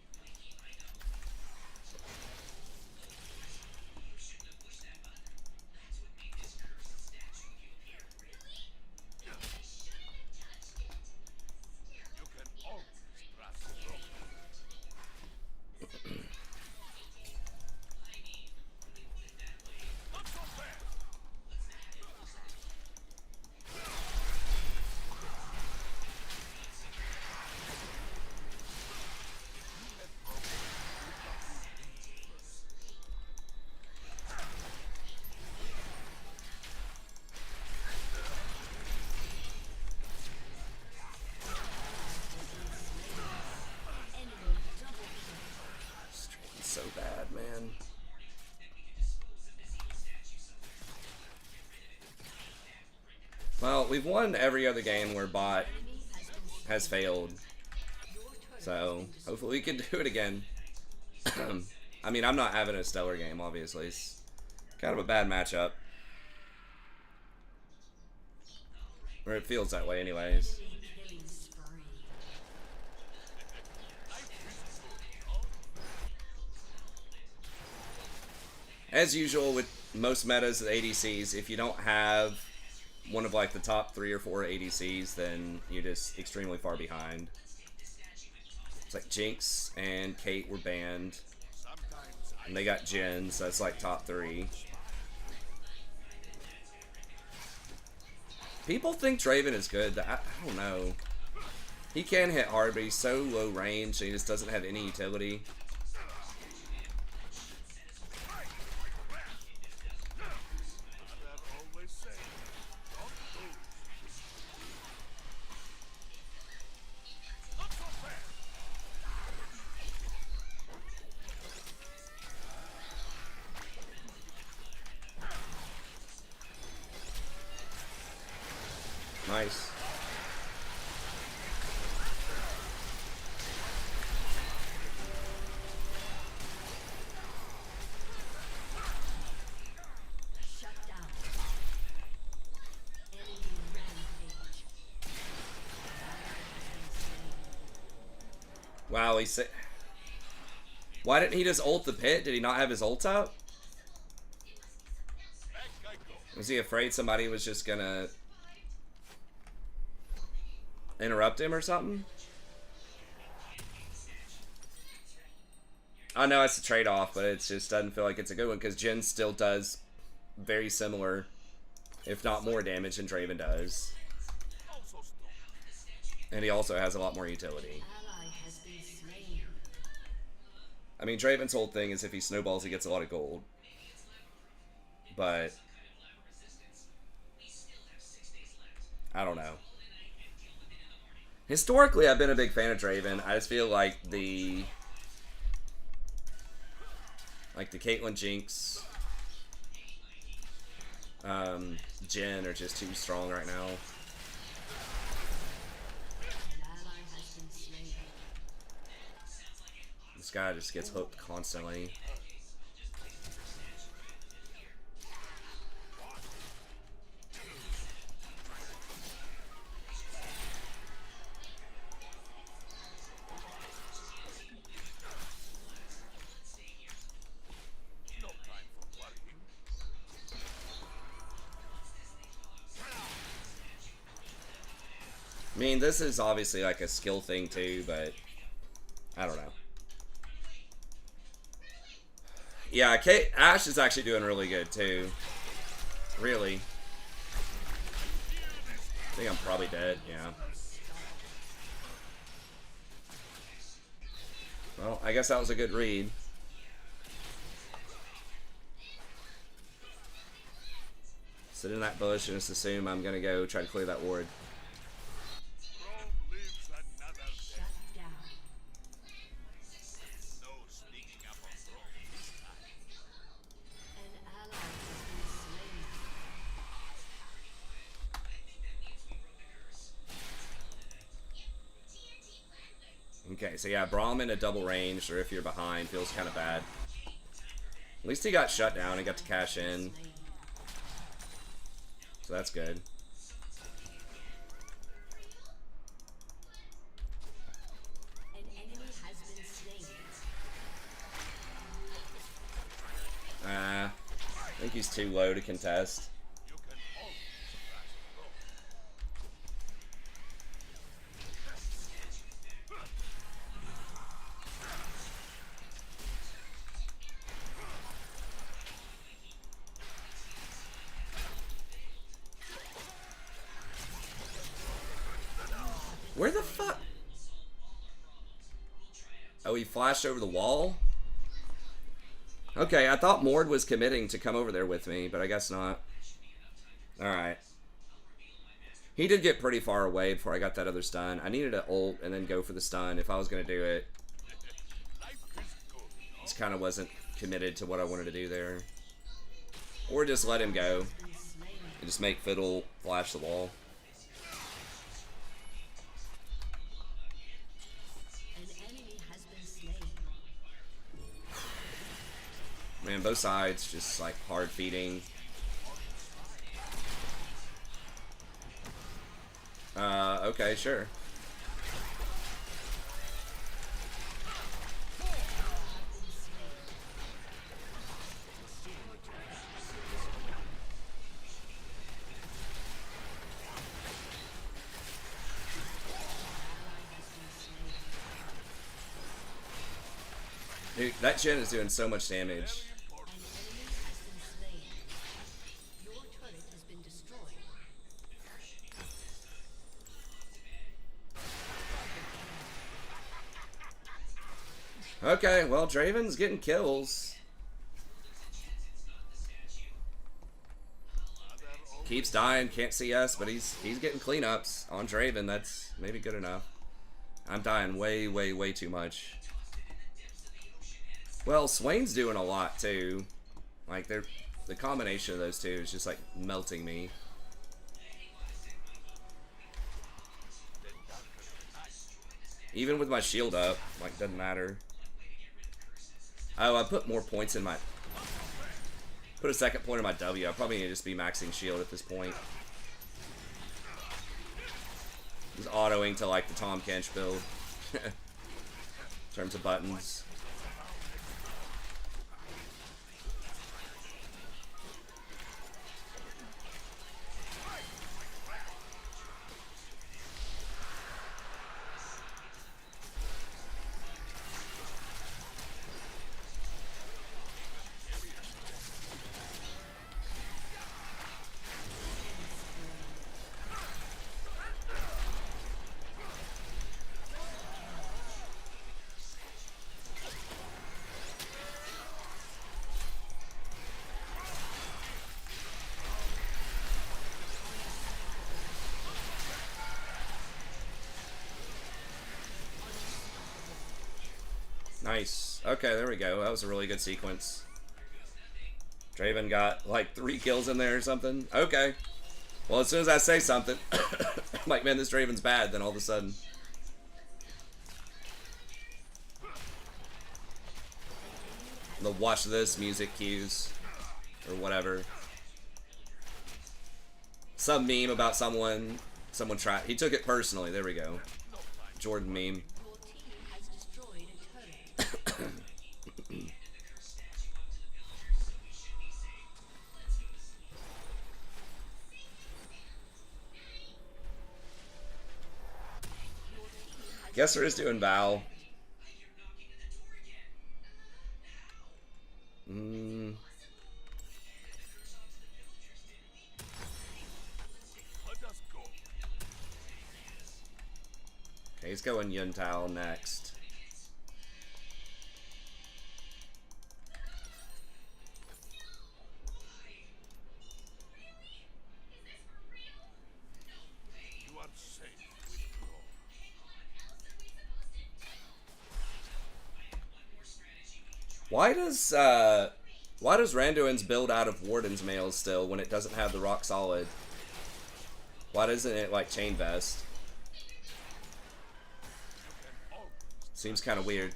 [SPEAKER 1] So bad, man. Well, we've won every other game where bot has failed. So, hopefully we can do it again. I mean, I'm not having a stellar game, obviously. It's kind of a bad matchup. Or it feels that way anyways. As usual with most metas of ADCs, if you don't have one of like the top 3 or 4 ADCs, then you're just extremely far behind. It's like Jinx and Kate were banned. And they got Jhin, so that's like top 3. People think Draven is good. I don't know. He can hit hard, but he's so low range and he just doesn't have any utility. Nice. Wow, he said. Why didn't he just ult the pit? Did he not have his ult up? Was he afraid somebody was just gonna interrupt him or something? I know it's a trade-off, but it just doesn't feel like it's a good one because Jhin still does very similar, if not more damage than Draven does. And he also has a lot more utility. I mean, Draven's whole thing is if he snowballs, he gets a lot of gold. But I don't know. Historically, I've been a big fan of Draven. I just feel like the Caitlyn Jinx, Jhin are just too strong right now. guy just gets hooked constantly. I mean, this is obviously like a skill thing too, but I don't know. Yeah, Ash is actually doing really good too. Really. I think I'm probably dead, yeah. Well, I guess that was a good read. Sit in that bush and just assume I'm gonna go try to clear that ward. Okay, so yeah, Braum in a double range, or if you're behind, feels kind of bad. At least he got shut down and got to cash in. So that's good. I think he's too low to contest. Where the fuck? Oh, he flashed over the wall? Okay, I thought Mord was committing to come over there with me, but I guess not. Alright. He did get pretty far away before I got that other stun. I needed to ult and then go for the stun if I was going to do it. Just kind of wasn't committed to what I wanted to do there. Or just let him go. And just make Fiddle flash the wall. Man, both sides just like hard feeding. Okay, sure. Dude, that Jhin is doing so much damage. Okay, well, Draven's getting kills. Keeps dying, can't see us, but he's getting cleanups on Draven. That's maybe good enough. I'm dying way, way, way too much. Well, Swain's doing a lot too. Like the combination of those two is just like melting me. Even with my shield up, like doesn't matter. Oh, I put more points in my... Put a second point in my W. I probably need to just be maxing shield at this point. Just autoing to like the Tahm Kench build. In terms of buttons. Nice. Okay, there we go. That was a really good sequence. Draven got like 3 kills in there or something. Okay. Well, as soon as I say something, I'm like, man, this Draven's bad, then all of a sudden. The watch this music cues or whatever. Some meme about someone tried. He took it personally. There we go. Jordan meme. Guess we're just doing Val. Okay, he's going Yuntao next. Why does Randuin's build out of Warden's mails still when it doesn't have the rock solid? Why doesn't it like chain vest? Seems kind of weird.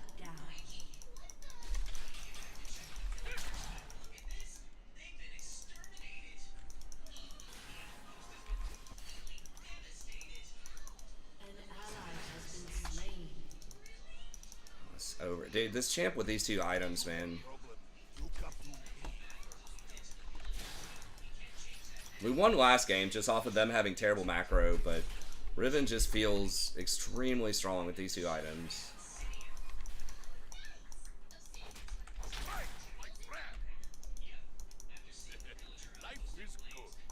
[SPEAKER 1] It's over. Dude, this champ with these two items, man. We won last game just off of them having terrible macro, but Riven just feels extremely strong with these two items.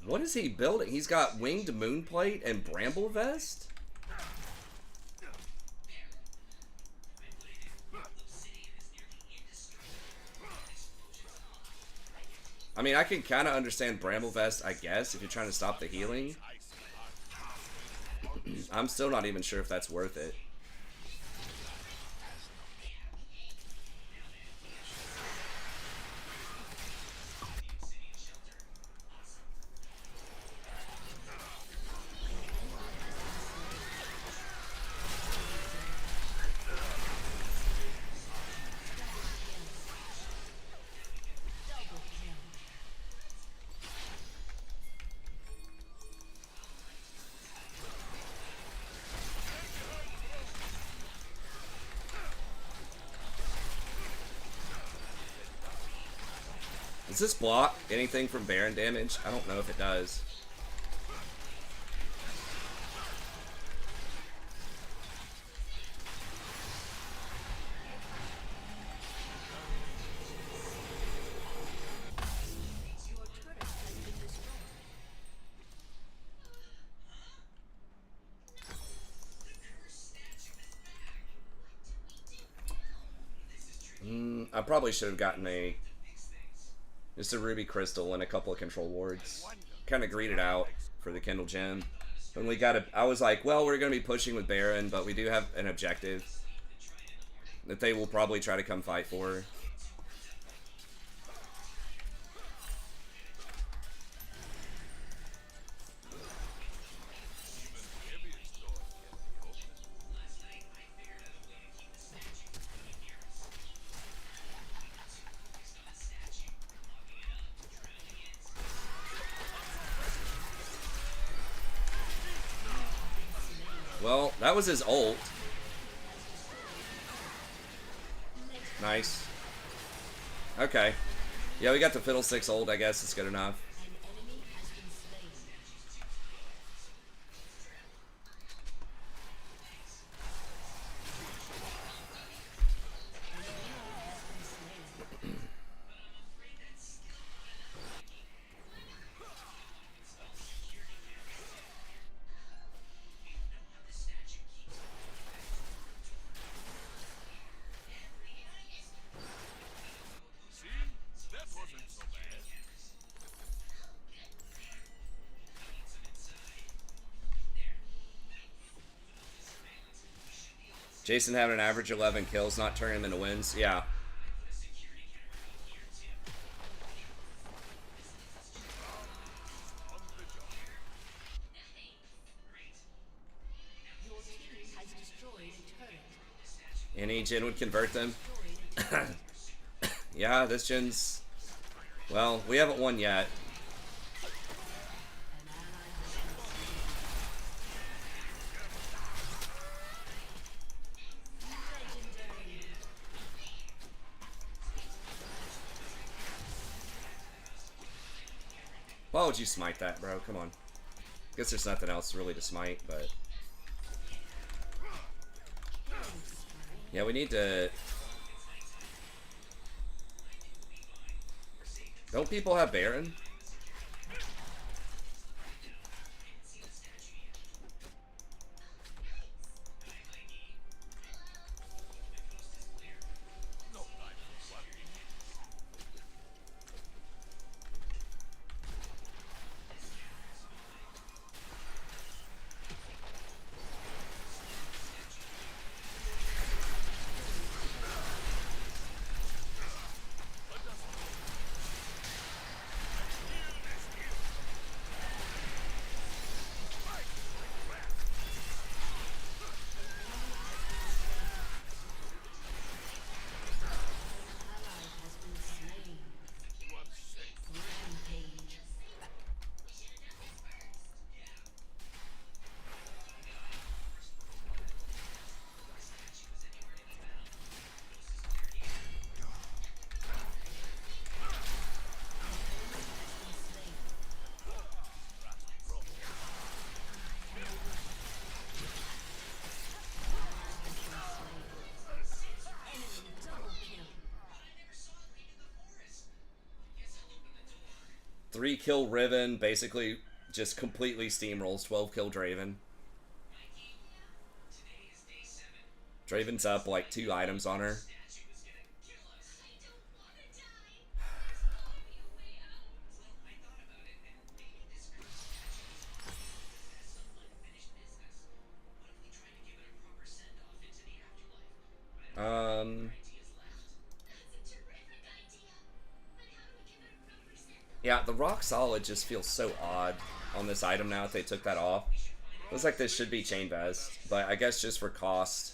[SPEAKER 1] What is he building? He's got winged moonplate and bramble vest? I mean, I can kind of understand Bramble Vest, I guess, if you're trying to stop the healing. I'm still not even sure if that's worth it. Does this block anything from Baron damage? I don't know if it does. I probably should have gotten just a ruby crystal and a couple of control wards. Kind of greeded out for the Kindle gem. When we got I was like, well, we're going to be pushing with Baron, but we do have an objective that they will probably try to come fight for. Well, that was his ult. Nice. Okay. Yeah, we got the Fiddlesticks ult, I guess it's good enough. Jason having an average 11 kills, not turning them into wins. Yeah. Any gen would convert them. Yeah, this gen's... Well, we haven't won yet. Why would you smite that, bro? Come on. Guess there's nothing else really to smite, but... Yeah, we need to... Don't people have Baron? Three kill Riven, basically just completely steamrolls 12 kill Draven. Draven's up like 2 items on her. Yeah, the rock solid just feels so odd on this item now if they took that off. Looks like this should be chain vest, but I guess just for cost.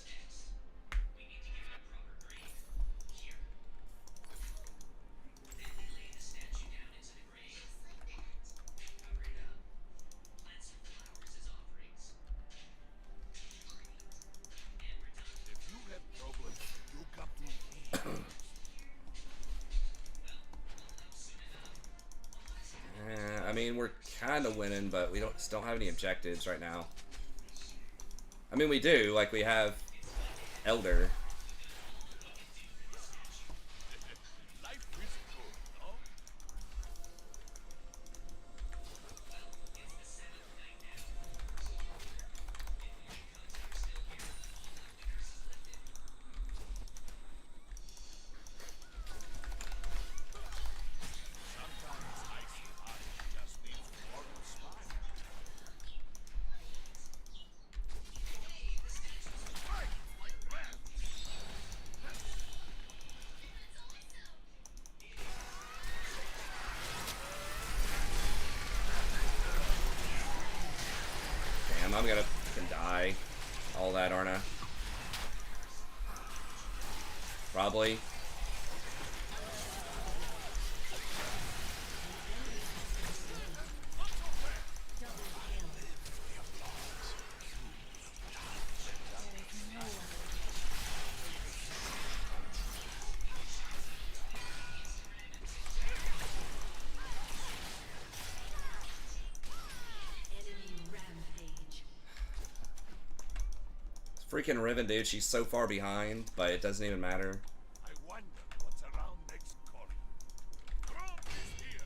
[SPEAKER 1] I mean, we're kind of winning, but we don't have any objectives right now. I mean, we do. Like, we have Elder. I'm gonna fucking die. All that, aren't I? Probably. Freaking Riven, dude, she's so far behind, but it doesn't even matter.
[SPEAKER 3] I wonder what's around next corner. Braum is here.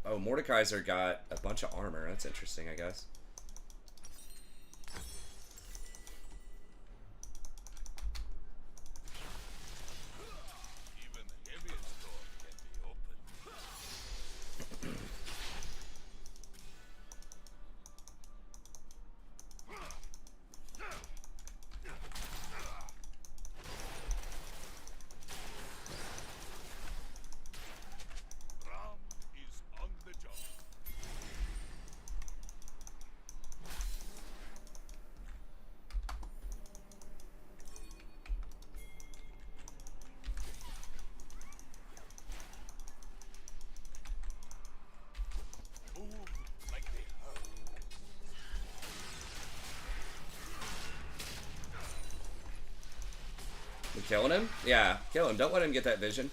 [SPEAKER 1] Oh, Mordekaiser got a bunch of armor. That's interesting, I guess.
[SPEAKER 3] Even the heaviest door can be opened. Braum is on the job.
[SPEAKER 1] We killing him? Yeah, kill him. Don't let him get that vision.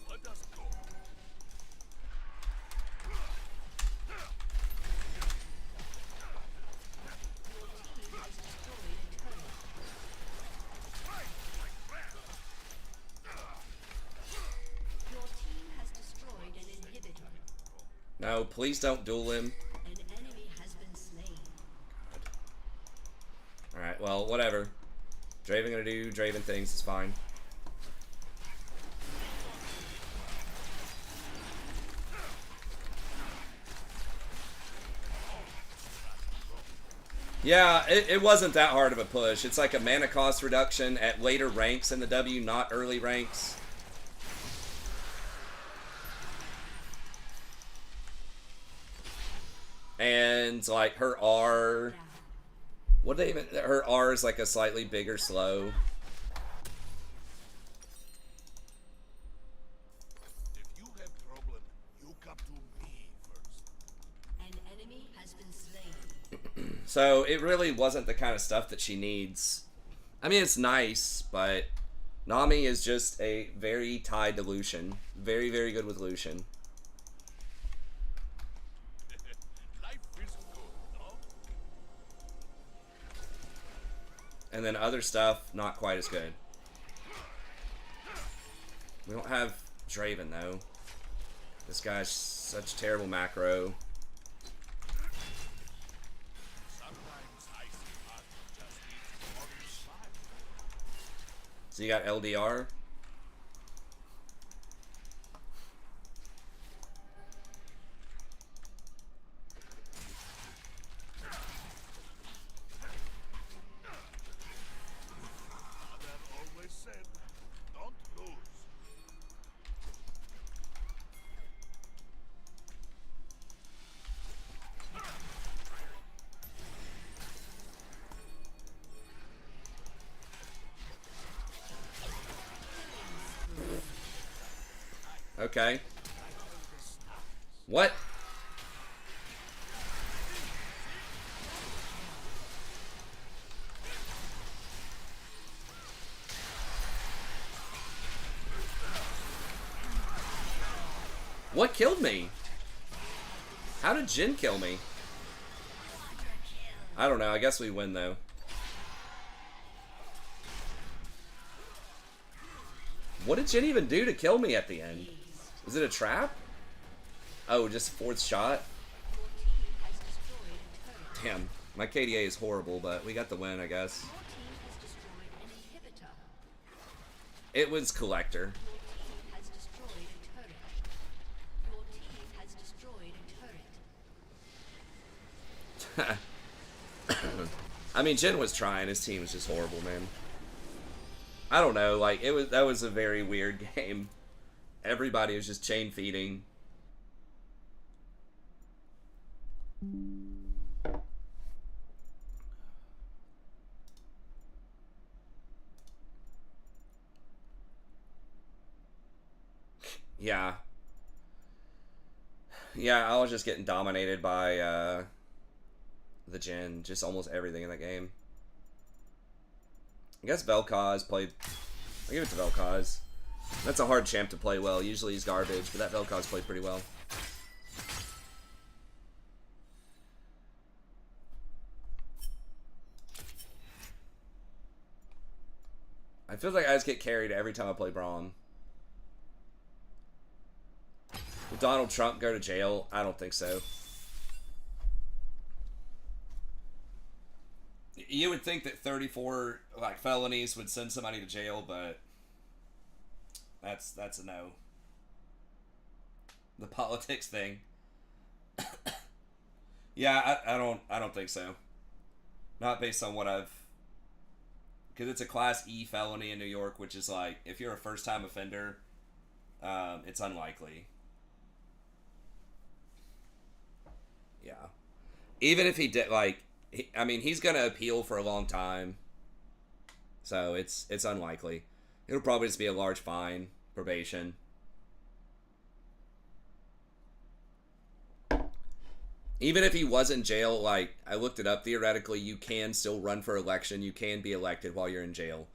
[SPEAKER 3] Let us go.
[SPEAKER 5] Your team has destroyed an inhibitor.
[SPEAKER 1] No, please don't duel him.
[SPEAKER 5] An enemy has been slain.
[SPEAKER 1] Alright, well, whatever. Draven gonna do Draven things, it's fine. Yeah, it wasn't that hard of a push. It's like a mana cost reduction at later ranks in the W, not early ranks. And like her R, what they even? Her R is like a slightly bigger slow.
[SPEAKER 3] If you have problem, you come to me first.
[SPEAKER 5] An enemy has been slain.
[SPEAKER 1] So it really wasn't the kind of stuff that she needs. I mean, it's nice, but Nami is just a very tied to Lucian. Very, very good with Lucian.
[SPEAKER 3] Life is good, no?
[SPEAKER 1] And then other stuff, not quite as good. We don't have Draven, though. This guy's such terrible macro.
[SPEAKER 3] Sometimes I see art just needs more smile.
[SPEAKER 1] So you got LDR.
[SPEAKER 3] Mother always said, don't lose.
[SPEAKER 1] Okay. What? What killed me? How did Jin kill me? I don't know. I guess we win, though. What did Jin even do to kill me at the end? Was it a trap? Oh, just fourth shot? Damn. My KDA is horrible, but we got the win, I guess.
[SPEAKER 5] Your team has destroyed an inhibitor.
[SPEAKER 1] It was Collector.
[SPEAKER 5] Your team has destroyed a turret. Your team has destroyed a turret.
[SPEAKER 1] I mean, Jin was trying. His team was just horrible, man. I don't know. Like, that was a very weird game. Everybody was just chain feeding. Yeah. Yeah, I was just getting dominated by the Jin. Just almost everything in the game. I guess Vel'Koz played... I'll give it to Vel'Koz. That's a hard champ to play well. Usually he's garbage, but that Vel'Koz played pretty well. I feel like I just get carried every time I play Braum. Will Donald Trump go to jail? I don't think so. You would think that 34 like felonies would send somebody to jail, but that's a no. The politics thing. Yeah, I don't think so. Not based on what I've, because it's a class E felony in New York, which is like if you're a first time offender, it's unlikely. Yeah. Even if he did, like, I mean, he's gonna appeal for a long time, so it's unlikely. It'll probably just be a large fine, probation. Even if he was in jail, like, I looked it up, theoretically, you can still run for election. You can be elected while you're in jail.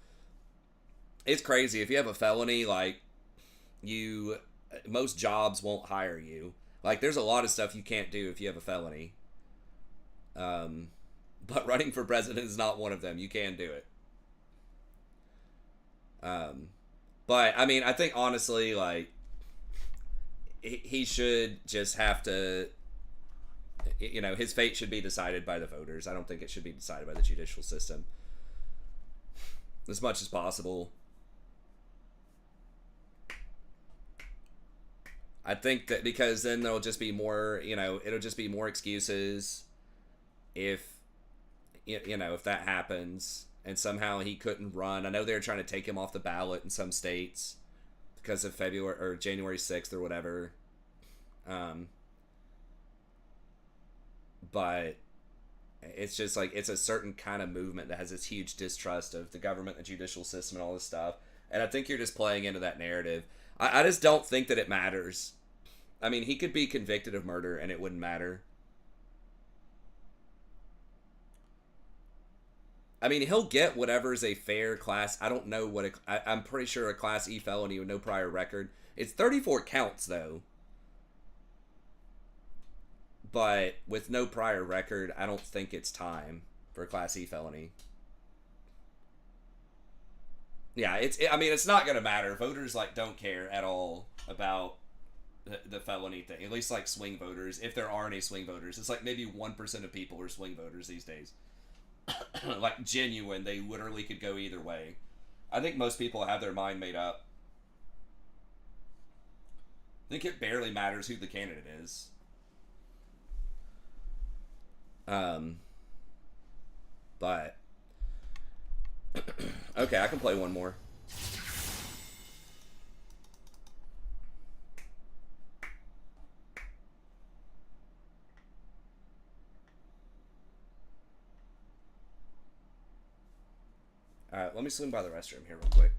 [SPEAKER 1] It's crazy. If you have a felony, like, most jobs won't hire you. Like, there's a lot of stuff you can't do if you have a felony. But running for president is not one of them. You can do it. But, I mean, I think, honestly, like, he should just have to, you know, his fate should be decided by the voters. I don't think it should be decided by the judicial system. As much as possible. I think that because then there'll just be more, you know, it'll just be more excuses if, you know, if that happens and somehow he couldn't run. I know they're trying to take him off the ballot in some states because of February or January 6th or whatever. But it's just like, it's a certain kind of movement that has this huge distrust of the government, the judicial system, and all this stuff. And I think you're just playing into that narrative. I just don't think that it matters. I mean, he could be convicted of murder and it wouldn't matter. I mean, he'll get whatever is a fair class. I don't know what I'm pretty sure a class E felony with no prior record. It's 34 counts though. But with no prior record, I don't think it's time for a class E felony. Yeah, I mean, it's not gonna matter. Voters like don't care at all about the felony thing. At least like swing voters, if there are any swing voters, it's like maybe 1% of people are swing voters these days. Like genuine, they literally could go either way. I think most people have their mind made up. I think it barely matters who the candidate is. But okay, I can play one more. Alright, let me swing by the restroom here real quick.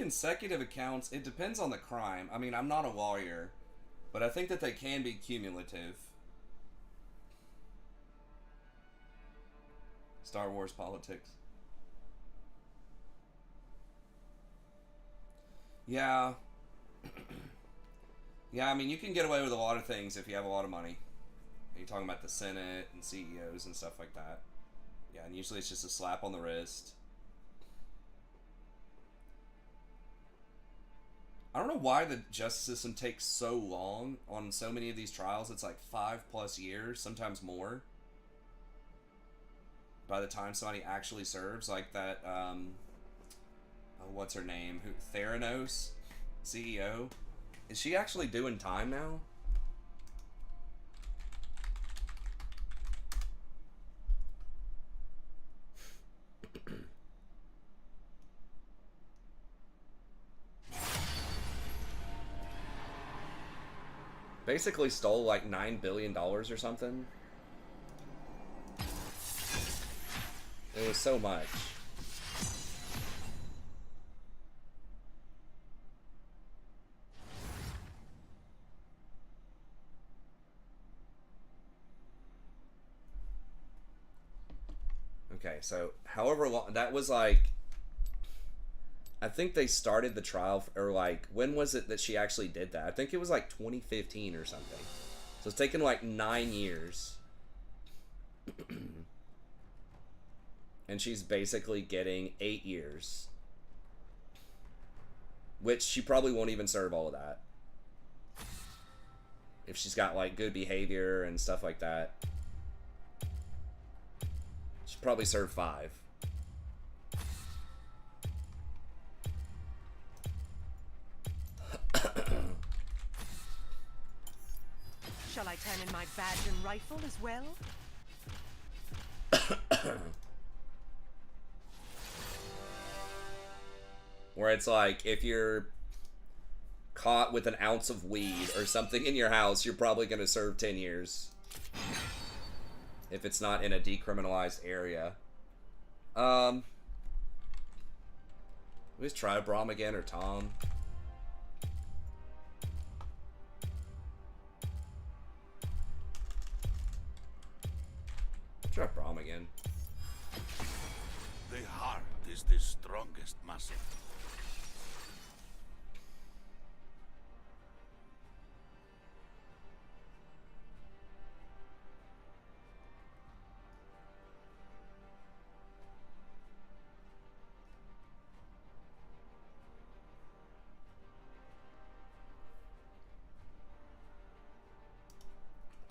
[SPEAKER 1] consecutive accounts, it depends on the crime. I mean, I'm not a lawyer, but I think that they can be cumulative. Star Wars politics. Yeah. Yeah, I mean, you can get away with a lot of things if you have a lot of money. You're talking about the Senate and CEOs and stuff like that. Yeah, and usually it's just a slap on the wrist. I don't know why the justice system takes so long on so many of these trials. It's like 5+ years, sometimes more, by the time somebody actually serves. Like that, what's her name? Theranos, CEO. Is she actually doing time now? Basically stole like $9 billion or something. It was so much. Okay, so however long that was, like, I think they started the trial, or like, when was it that she actually did that? I think it was like 2015 or something. So it's taken like 9 years. And she's basically getting 8 years. Which she probably won't even serve all of that. If she's got like good behavior and stuff like that. She'll probably serve 5.
[SPEAKER 4] Shall I turn in my badge and rifle as well?
[SPEAKER 1] Where it's like, if you're caught with an ounce of weed or something in your house, you're probably going to serve 10 years. If it's not in a decriminalized area. Let's try Braum again, or Tahm. Try Braum again.
[SPEAKER 3] The heart is the strongest muscle.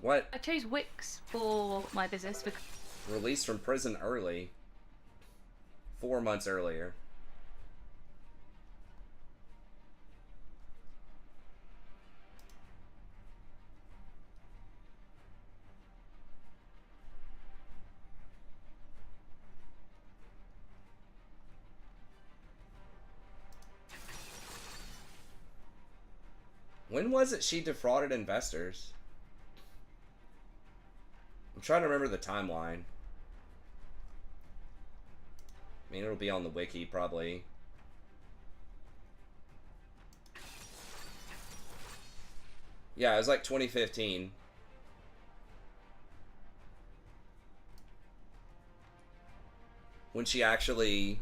[SPEAKER 1] What?
[SPEAKER 6] I chose Wix for my business because
[SPEAKER 1] Released from prison early. 4 months earlier. When was it she defrauded investors? I'm trying to remember the timeline. I mean, it'll be on the wiki, probably. Yeah, it was like 2015. When she actually...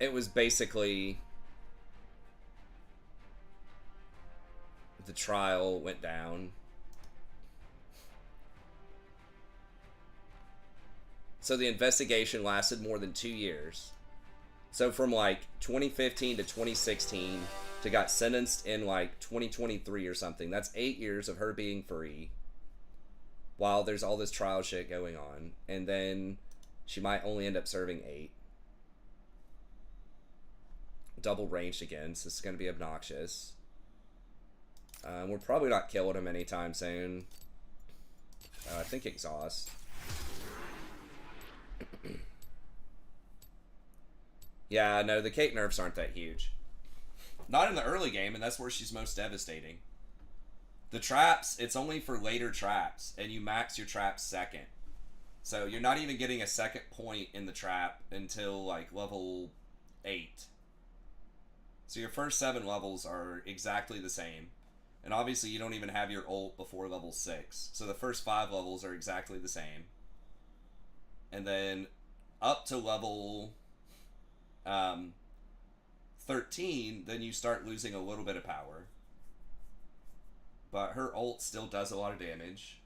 [SPEAKER 1] It was basically... The trial went down. So the investigation lasted more than 2 years. So from like 2015 to 2016 to got sentenced in like 2023 or something. That's 8 years of her being free while there's all this trial shit going on. And then she might only end up serving 8. Double ranged again, so this is going to be obnoxious. We're probably not killing him anytime soon. I think exhaust. Yeah, no, the Kate nerfs aren't that huge. Not in the early game, and that's where she's most devastating. The traps, it's only for later traps, and you max your traps second. So you're not even getting a second point in the trap until like level 8. So your first 7 levels are exactly the same. And obviously you don't even have your ult before level 6. So the first 5 levels are exactly the same. And then up to level 13, then you start losing a little bit of power. But her ult still does a lot of damage.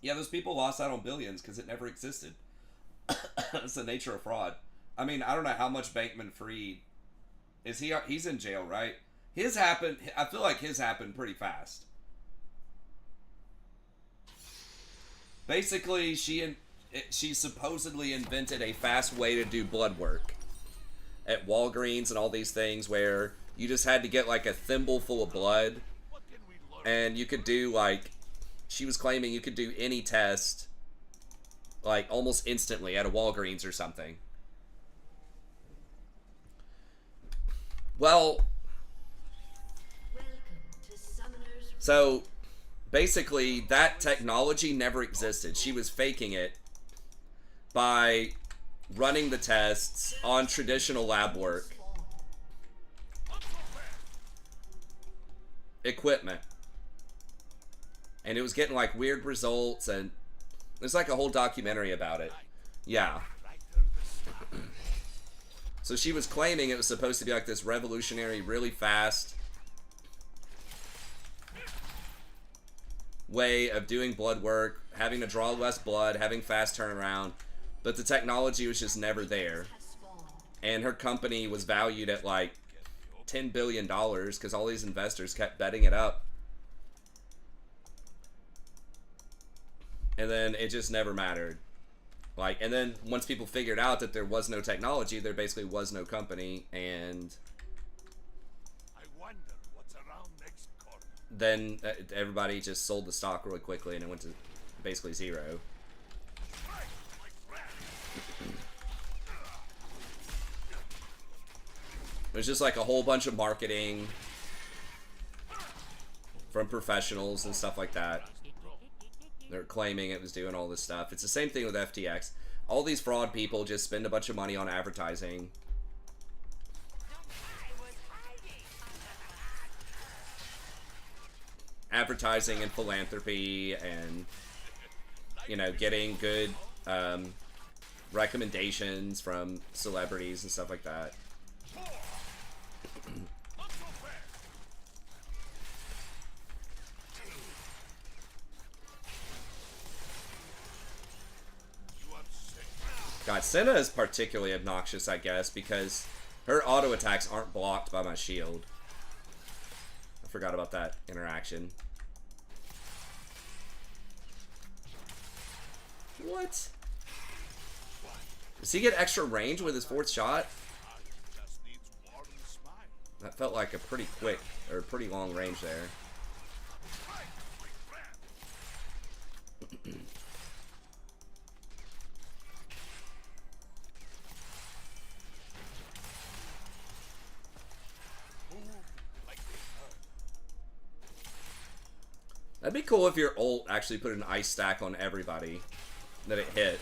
[SPEAKER 1] Yeah, those people lost out on billions because it never existed. It's the nature of fraud. I mean, I don't know how much Bankman-Fried is he. He's in jail, right? His happened. I feel like his happened pretty fast. Basically, she supposedly invented a fast way to do blood work at Walgreens and all these things where you just had to get like a thimble full of blood, and you could do like. She was claiming you could do any test like almost instantly at a Walgreens or something. Well, so basically that technology never existed. She was faking it by running the tests on traditional lab work equipment. And it was getting like weird results, and there's like a whole documentary about it. Yeah. So she was claiming it was supposed to be like this revolutionary, really fast way of doing blood work, having to draw less blood, having fast turnaround, but the technology was just never there. And her company was valued at like $10 billion because all these investors kept betting it up. And then it just never mattered. Like, and then once people figured out that there was no technology, there basically was no company, and
[SPEAKER 3] I wonder what's around next corner.
[SPEAKER 1] then everybody just sold the stock really quickly, and it went to basically zero. It was just like a whole bunch of marketing from professionals and stuff like that. They're claiming it was doing all this stuff. It's the same thing with FTX. All these fraud people just spend a bunch of money on advertising. Advertising and philanthropy and, you know, getting good recommendations from celebrities and stuff like that. God, Senna is particularly obnoxious, I guess, because her auto attacks aren't blocked by my shield. I forgot about that interaction. What? Does he get extra range with his 4th shot? That felt like a pretty quick, or pretty long range there. That'd be cool if your ult actually put an ice stack on everybody that it hit.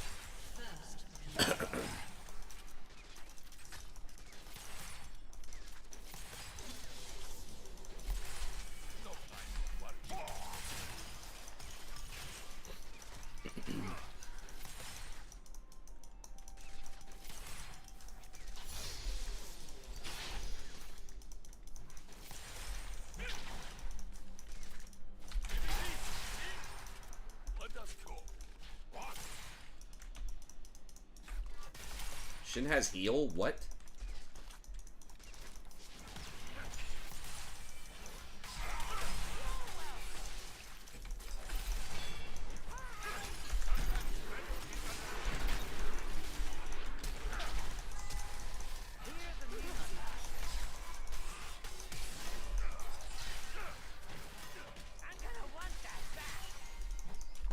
[SPEAKER 1] Shin has heal? What?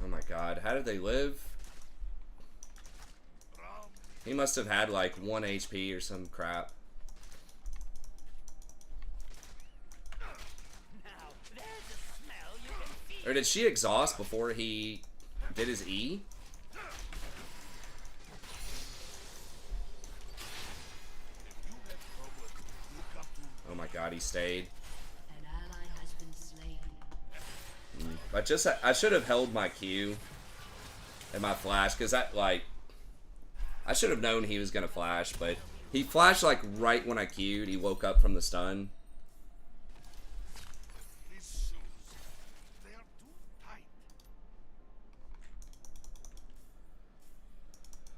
[SPEAKER 1] Oh my god, how did they live? He must have had like 1 HP or some crap. Or did she exhaust before he did his E? god, he stayed.
[SPEAKER 5] An ally has been slain.
[SPEAKER 1] But just I should have held my Q and my flash, because that, like, I should have known he was gonna flash, but he flashed like right when I Q'd. He woke up from the stun.
[SPEAKER 3] These shoes, they are too tight.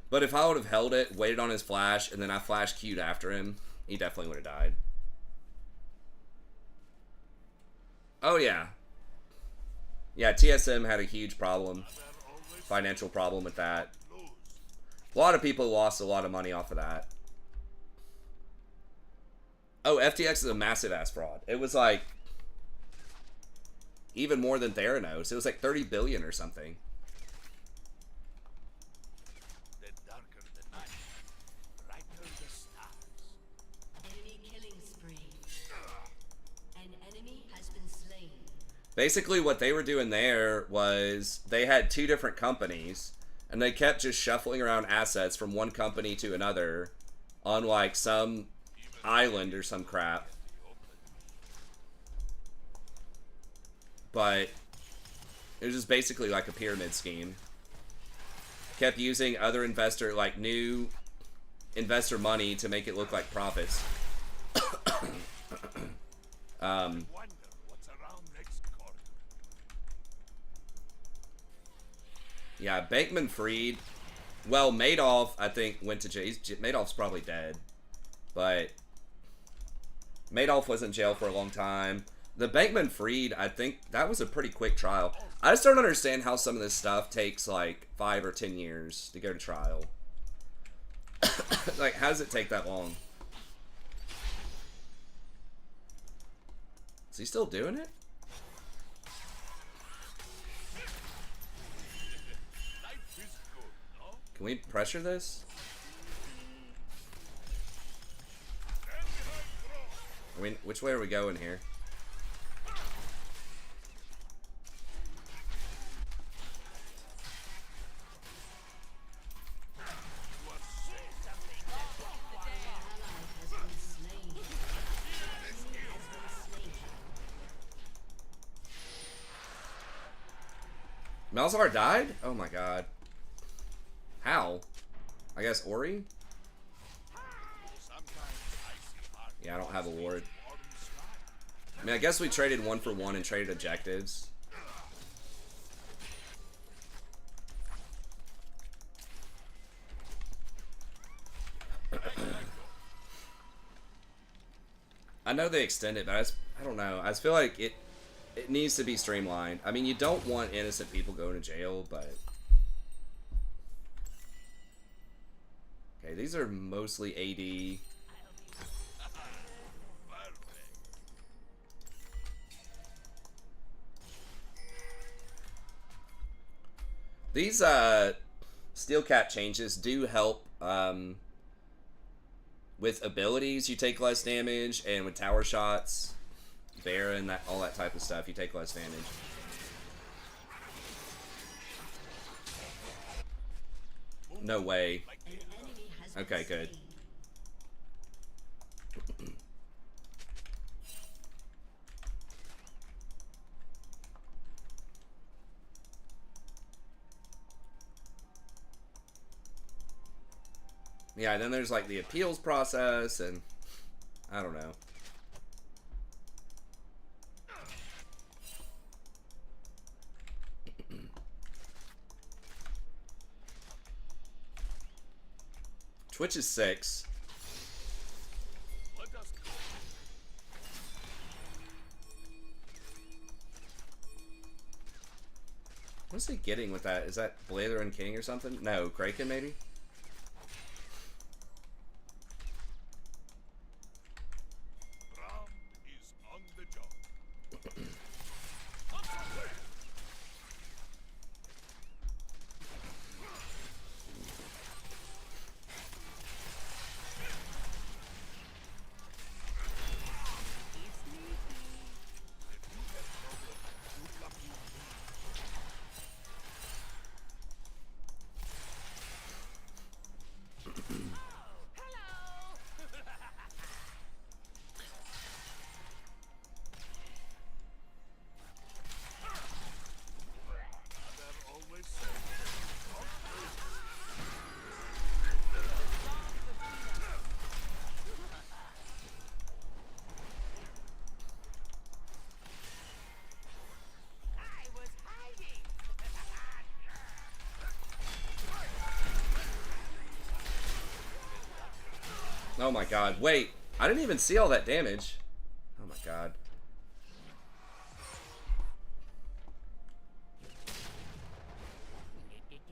[SPEAKER 1] But if I would have held it, waited on his flash, and then I flash Q'd after him, he definitely would have died. Oh yeah. Yeah, TSM had a huge problem. Financial problem with that. A lot of people lost a lot of money off of that. Oh, FTX is a massive ass fraud. It was like even more than Theranos. It was like 30 billion or something.
[SPEAKER 3] The darker the night, brighter the stars.
[SPEAKER 5] Enemy killing spree. An enemy has been slain.
[SPEAKER 1] Basically what they were doing there was they had two different companies and they kept just shuffling around assets from one company to another on like some island or some crap. But it was just basically like a pyramid scheme. Kept using other investor, like new investor money to make it look like profits.
[SPEAKER 3] Wonder what's around next corner.
[SPEAKER 1] Yeah, Bankman-Fried. Well, Madoff, I think, went to jail. Madoff's probably dead. But Madoff was in jail for a long time. The Bankman-Fried, I think, that was a pretty quick trial. I just don't understand how some of this stuff takes, like, 5 or 10 years to go to trial. Like, how does it take that long? Is he still doing it?
[SPEAKER 3] Life is good, no?
[SPEAKER 1] Can we pressure this? I mean, which way are we going here?
[SPEAKER 5] Has been slain. Has been slain.
[SPEAKER 1] Malzahar died? Oh my god. How? I guess Ori? Yeah, I don't have a ward. I mean, I guess we traded 1 for 1 and traded objectives. I know they extend it, but I don't know. I just feel like it needs to be streamlined. I mean, you don't want innocent people going to jail, but... Okay, these are mostly AD. These steel cap changes do help with abilities. You take less damage, and with tower shots, Baron, all that type of stuff, you take less damage. No way.
[SPEAKER 5] An enemy has been
[SPEAKER 1] Okay, good.
[SPEAKER 5] slain.
[SPEAKER 1] Yeah, and then there's like the appeals process, and I don't know. Twitch is 6.
[SPEAKER 3] Let us go.
[SPEAKER 1] What's he getting with that? Is that Blather and King or something? No, Kraken maybe?
[SPEAKER 3] Braum is on the job.
[SPEAKER 1] Oh my god. Wait. I didn't even see all that damage. Oh my god.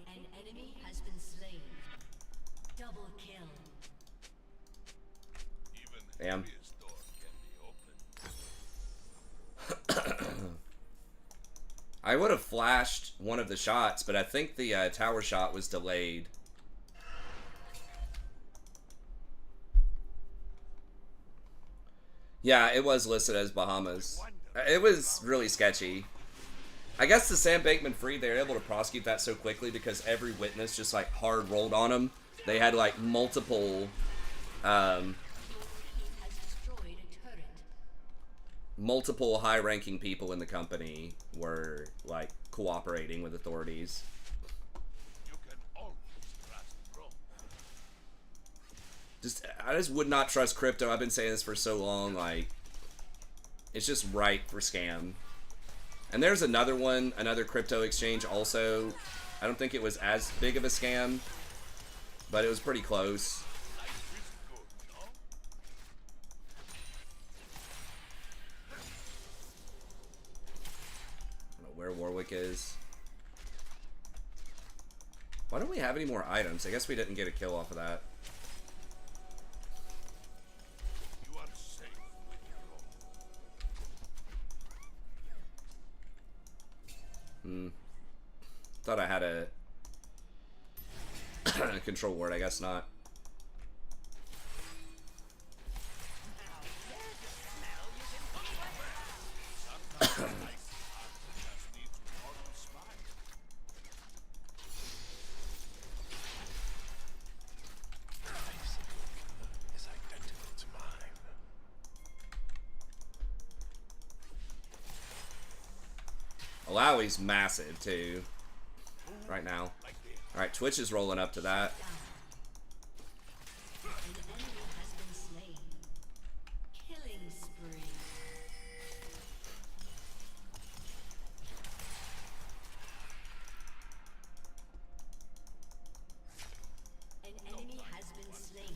[SPEAKER 5] An enemy has been slain. Double kill.
[SPEAKER 3] Even
[SPEAKER 1] Damn.
[SPEAKER 3] heaviest door can be opened.
[SPEAKER 1] I would have flashed one of the shots, but I think the tower shot was delayed. Yeah, it was listed as Bahamas. It was really sketchy. I guess the Sam Bankman-Fried, they were able to prosecute that so quickly because every witness just like hard rolled on them. They had like multiple
[SPEAKER 5] Has destroyed a turret.
[SPEAKER 1] multiple high-ranking people in the company were like cooperating with authorities.
[SPEAKER 3] You can always trust Braum.
[SPEAKER 1] I just would not trust crypto. I've been saying this for so long. Like, it's just ripe for scam. And there's another one, another crypto exchange also. I don't think it was as big of a scam, but it was pretty close.
[SPEAKER 3] Life is good, no?
[SPEAKER 1] I don't know where Warwick is. Why don't we have any more items? I guess we didn't get a kill off of that.
[SPEAKER 3] You are safe with Braum.
[SPEAKER 1] Thought I had a control word, I guess not.
[SPEAKER 3] Just needs one smile.
[SPEAKER 7] Is identical to mine.
[SPEAKER 1] Alawi's massive too. Right now.
[SPEAKER 3] Like this.
[SPEAKER 1] Alright, Twitch is rolling up to that.
[SPEAKER 5] An enemy has been slain. Killing spree. An enemy has been slain.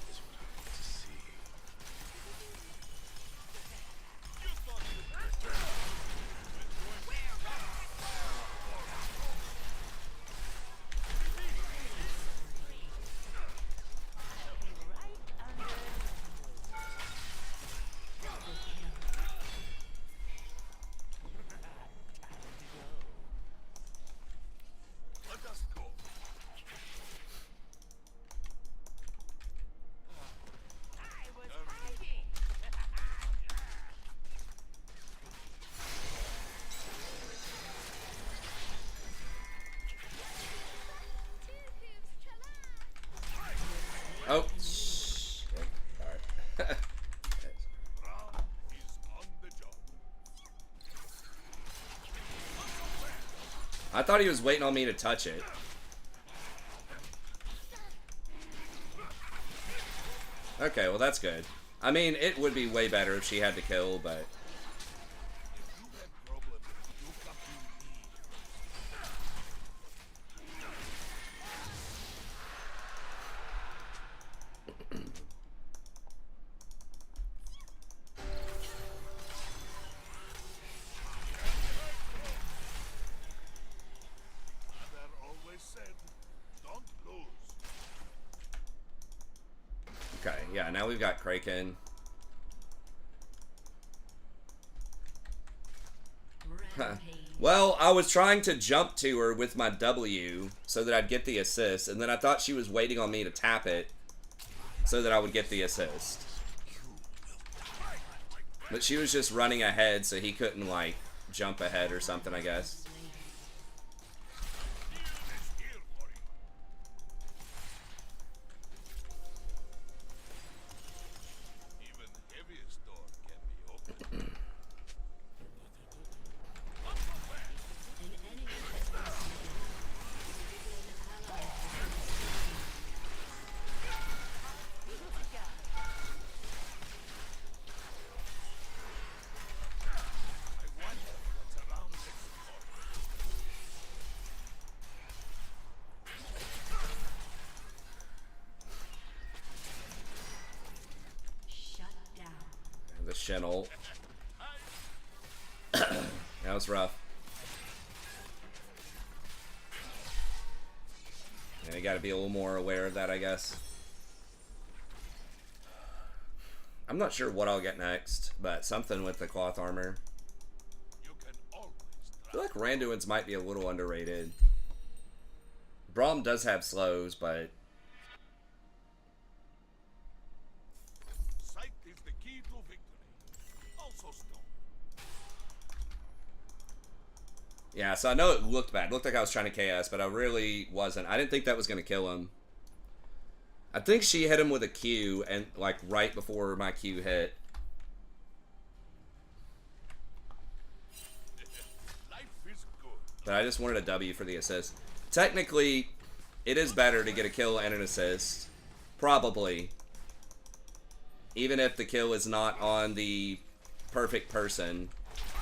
[SPEAKER 7] Is what I want to see.
[SPEAKER 3] Let us go.
[SPEAKER 1] Oh, shit. Alright.
[SPEAKER 3] Braum is on the job.
[SPEAKER 1] I thought he was waiting on me to touch it. Okay, well that's good. I mean, it would be way better if she had to kill, but...
[SPEAKER 3] You have problem. You come to me. Mother always said, don't lose.
[SPEAKER 1] Okay, yeah, now we've got Kraken.
[SPEAKER 5] Rampage.
[SPEAKER 1] Well, I was trying to jump to her with my W so that I'd get the assist, and then I thought she was waiting on me to tap it so that I would get the assist. But she was just running ahead so he couldn't, like, jump ahead or something, I guess.
[SPEAKER 3] Is here for you. Even heaviest door can be opened.
[SPEAKER 5] An enemy has been slain. An ally has been
[SPEAKER 3] I
[SPEAKER 1] Shen ult. That was rough. Yeah, you gotta be a little more aware of that, I guess. I'm not sure what I'll get next, but something with the cloth armor.
[SPEAKER 3] You can always
[SPEAKER 1] I feel like Randuin's might be a little underrated. Braum does have slows, but
[SPEAKER 3] sight is the key to victory. Also stone.
[SPEAKER 1] yeah, so I know it looked bad. It looked like I was trying to KS, but I really wasn't. I didn't think that was going to kill him. I think she hit him with a Q, and like right before my Q hit.
[SPEAKER 3] Life is good.
[SPEAKER 1] But I just wanted a W for the assist. Technically, it is better to get a kill and an assist. Probably. Even if the kill is not on the perfect person.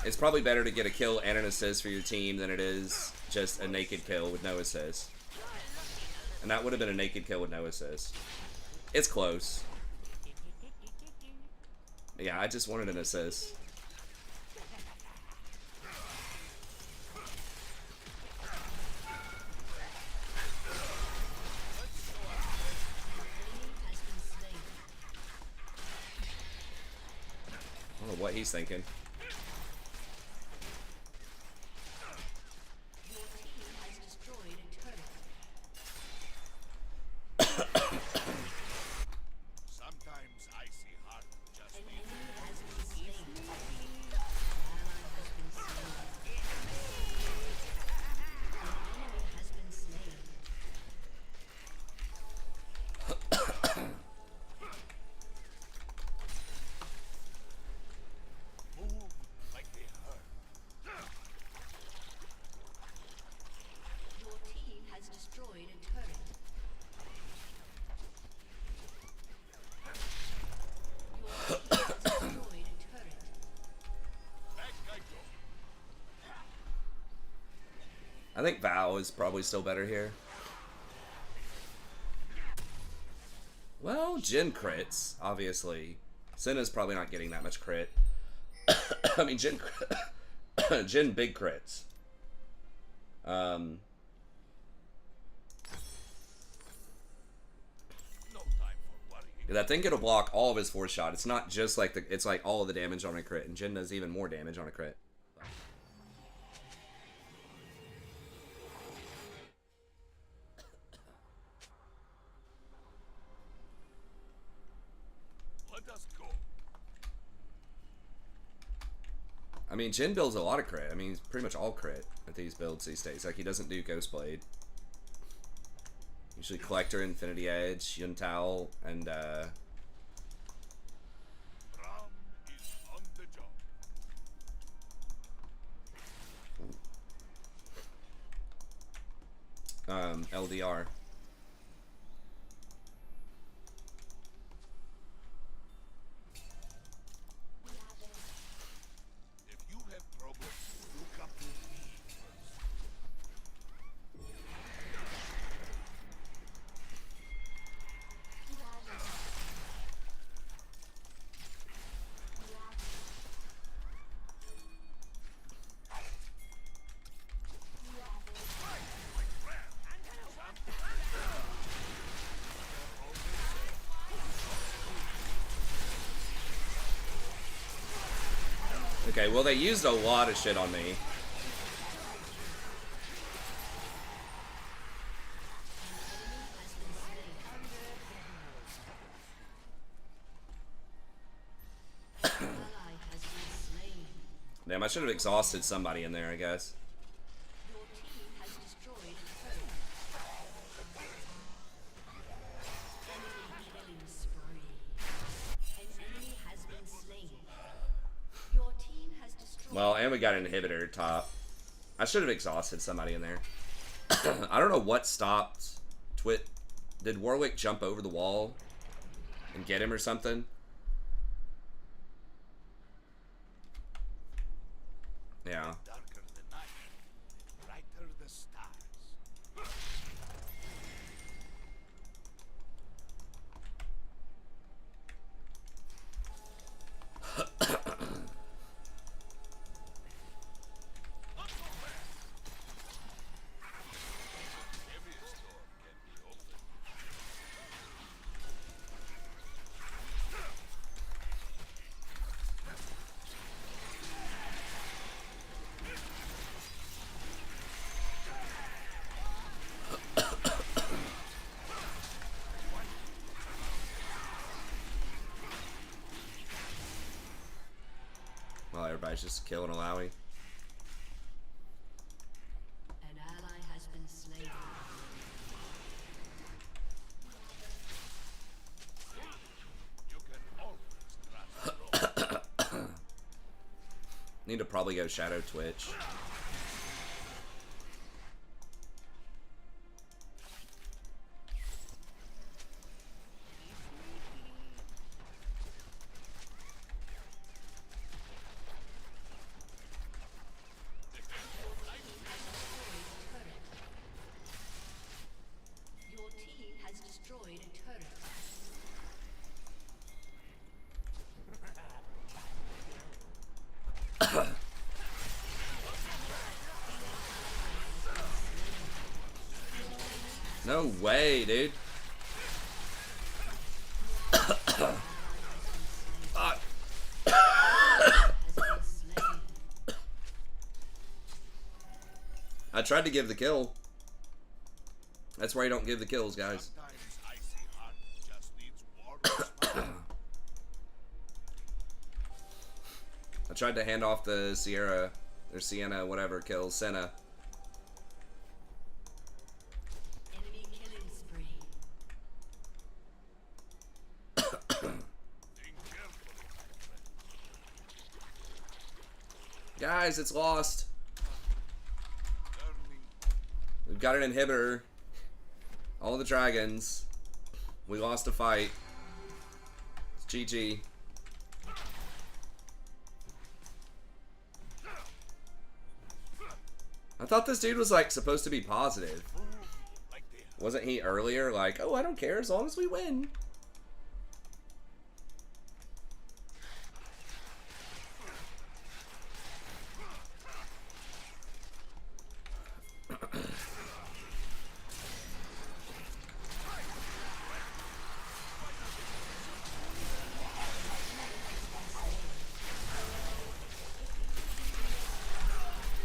[SPEAKER 1] It's probably better to get a kill and an assist for your team than it is just a naked kill with no assist. And that would have been a naked kill with no assist. It's close. Yeah, I just wanted an assist. I don't know what he's thinking.
[SPEAKER 5] Your team has destroyed a turret.
[SPEAKER 3] Sometimes I see heart just
[SPEAKER 5] An
[SPEAKER 3] leave.
[SPEAKER 5] enemy has been slain. An ally has been slain. An enemy has been slain.
[SPEAKER 3] Move like they hurt.
[SPEAKER 5] Your team has destroyed a turret. Your team has destroyed a turret.
[SPEAKER 3] Back I go.
[SPEAKER 1] I think Val is probably still better here. Well, Jin crits, obviously. Senna's probably not getting that much crit. I mean, Jin Jin big crits.
[SPEAKER 3] No time for worrying.
[SPEAKER 1] That thing it'll block all of his force shot. It's not just like it's like all of the damage on a crit, and Jin does even more damage on a crit.
[SPEAKER 3] Let us go.
[SPEAKER 1] I mean, Jin builds a lot of crit. I mean, he's pretty much all crit at these builds these days. Like, he doesn't do Ghostblade. Usually Collector, Infinity Edge, Yuntao, and
[SPEAKER 3] Braum is on the job.
[SPEAKER 1] LDR.
[SPEAKER 3] If you have problems, look up to me first.
[SPEAKER 1] Okay, well, they used a lot of shit on me.
[SPEAKER 5] Ally has been slain.
[SPEAKER 1] Damn, I should have exhausted somebody in there, I guess.
[SPEAKER 5] Your team has destroyed a turret. Enemy killing spree. An enemy has been slain. Your team has destroyed.
[SPEAKER 1] Well, and we got an inhibitor top. I should have exhausted somebody in there. I don't know what stopped Twit. Did Warwick jump over the wall and get him or something? Yeah.
[SPEAKER 3] Darker the night, brighter the stars.
[SPEAKER 1] guy's just killing Alawi.
[SPEAKER 5] An ally has been slain.
[SPEAKER 3] You can always trust Braum.
[SPEAKER 1] Need to probably go Shadow Twitch.
[SPEAKER 5] Your team has destroyed a turret.
[SPEAKER 1] No way, dude. Fuck. I tried to give the kill. That's why you don't give the kills, guys.
[SPEAKER 3] Sometimes icy heart just needs warm.
[SPEAKER 1] I tried to hand off the Sierra or Sienna, whatever, kill Senna.
[SPEAKER 5] Enemy killing spree.
[SPEAKER 3] Think carefully, my friend.
[SPEAKER 1] Guys, it's lost.
[SPEAKER 3] Learning
[SPEAKER 1] We've got an inhibitor. All the dragons. We lost a fight. It's GG. I thought this dude was like supposed to be positive.
[SPEAKER 3] like they have.
[SPEAKER 1] Wasn't he earlier like, oh, I don't care as long as we win?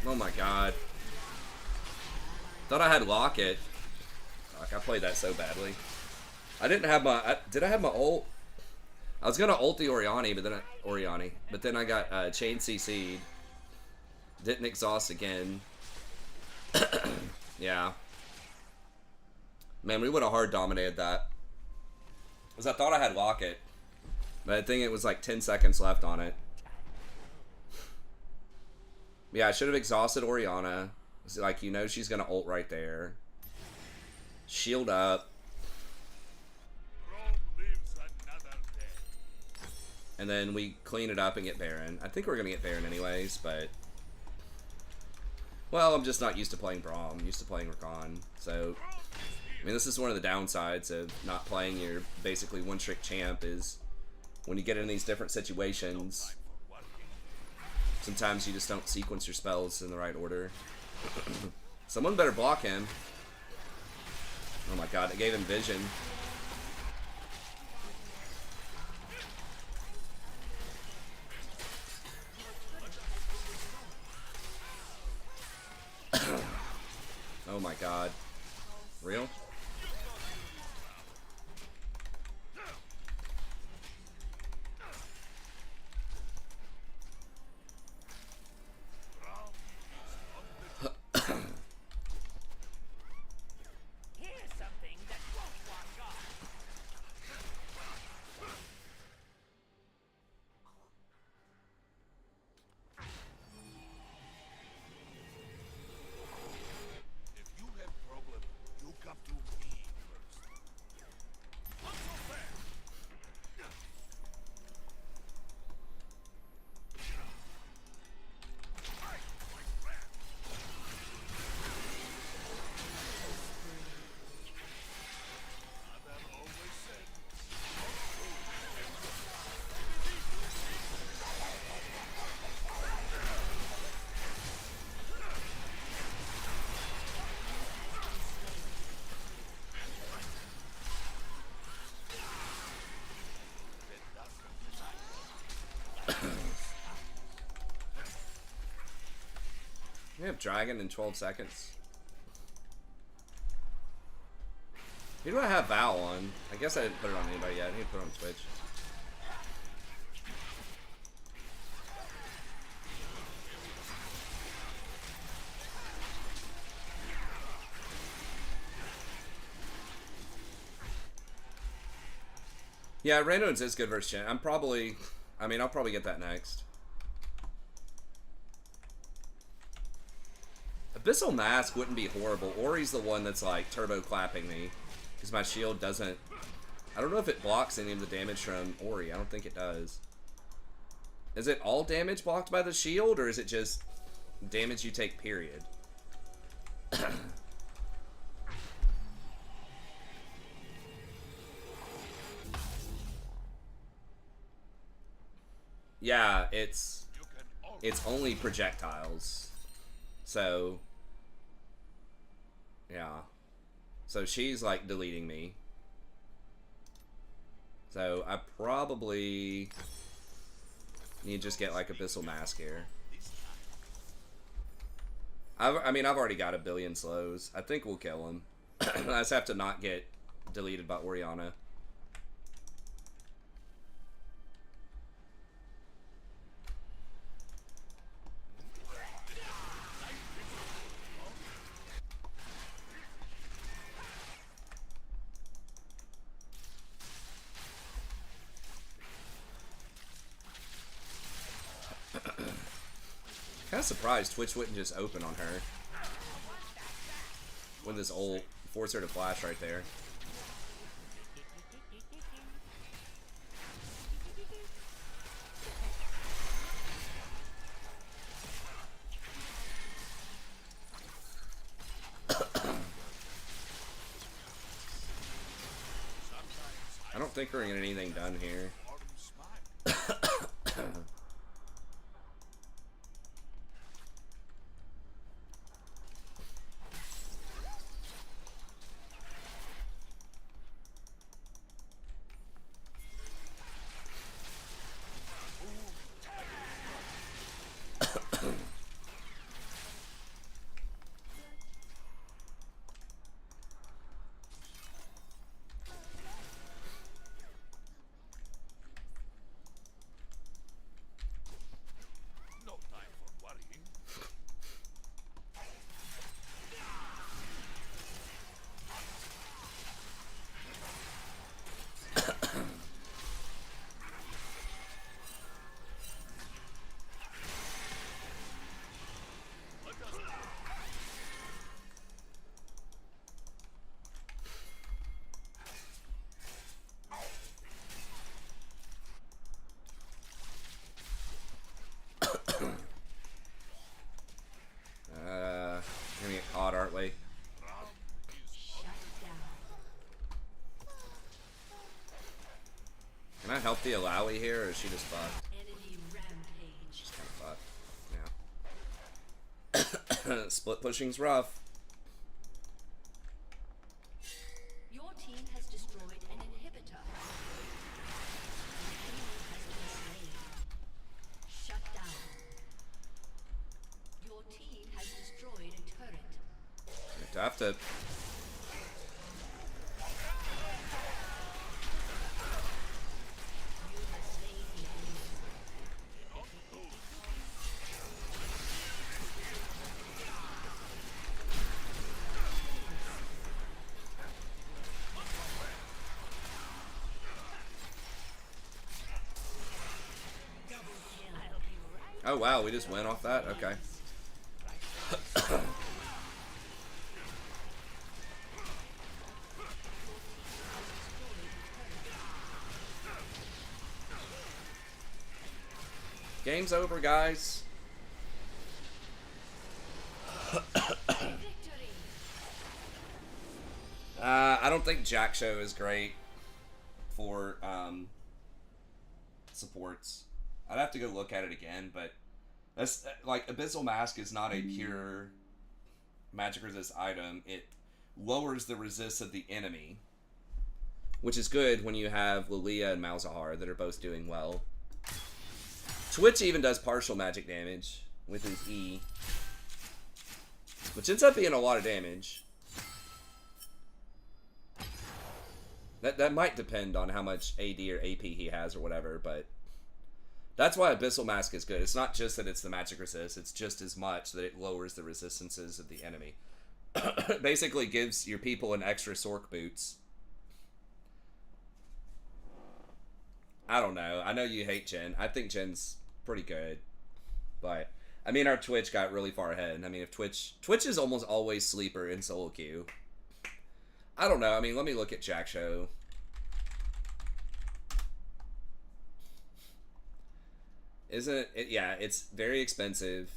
[SPEAKER 1] Oh my god. Thought I had Locket. Fuck, I played that so badly. I didn't have my... did I have my ult? I was gonna ult the Oriani, but then I got chain CC'd. Didn't exhaust again. Yeah. Man, we would have hard dominated that. Because I thought I had Locket. But I think it was like 10 seconds left on it. Yeah, I should have exhausted Oriana. It's like, you know she's gonna ult right there. Shield up.
[SPEAKER 3] Braum lives another day.
[SPEAKER 1] And then we clean it up and get Baron. I think we're gonna get Baron anyways, but... Well, I'm just not used to playing Braum. I'm used to playing Rakan. So, I mean, this is one of the downsides of not playing your basically one-trick champ is when you get in these different situations, sometimes you just don't sequence your spells in the right order. Someone better block him. Oh my god, it gave him vision. Oh my god. Real?
[SPEAKER 3] Here's something that won't walk off. If you have problem, you come to me first. Not so fast. Mother always said,
[SPEAKER 1] We have Dragon in 12 seconds. Who do I have Val on? I guess I didn't put it on anybody yet. I need to put it on Twitch. Yeah, Randoms is good versus Chen. I'll probably get that next. Abyssal Mask wouldn't be horrible. Ori's the one that's like turbo clapping me. Because my shield doesn't... I don't know if it blocks any of the damage from Ori. I don't think it does. Is it all damage blocked by the shield, or is it just damage you take, period? Yeah, it's only projectiles. So, yeah. So she's like deleting me. So I probably need to just get like Abyssal Mask here. I've already got a billion slows. I think we'll kill him. I just have to not get deleted by Oriana. Kind of surprised Twitch wouldn't just open on her with this old force her to flash right there. I don't think we're gonna get anything done here.
[SPEAKER 3] No time for worrying.
[SPEAKER 1] We're gonna get caught, aren't we? Can I help the Alawi here, or is she just fucked?
[SPEAKER 5] Enemy rampage.
[SPEAKER 1] She's kind of fucked. Yeah. Split pushing's rough.
[SPEAKER 5] Your team has destroyed an inhibitor. An enemy has been slain. Shut down. Your team has destroyed a turret.
[SPEAKER 1] I have to.
[SPEAKER 5] You have slain the enemy.
[SPEAKER 1] Oh wow, we just went off that? Okay. Game's over, guys. I don't think Jack Show is great for supports. I'd have to go look at it again, but that's like Abyssal Mask is not a pure magic resist item. It lowers the resist of the enemy, which is good when you have Lilia and Malzahar that are both doing well. Twitch even does partial magic damage with his E, which ends up being a lot of damage. That might depend on how much AD or AP he has or whatever, but that's why Abyssal Mask is good. It's not just that it's the magic resist, it's just as much that it lowers the resistances of the enemy. Basically gives your people an extra Sork boots. I don't know. I know you hate Jen. I think Jen's pretty good, but I mean, our Twitch got really far ahead. I mean, if Twitch is almost always sleeper in solo queue. I don't know. I mean, let me look at Jack Show. Isn't it? Yeah, it's very expensive.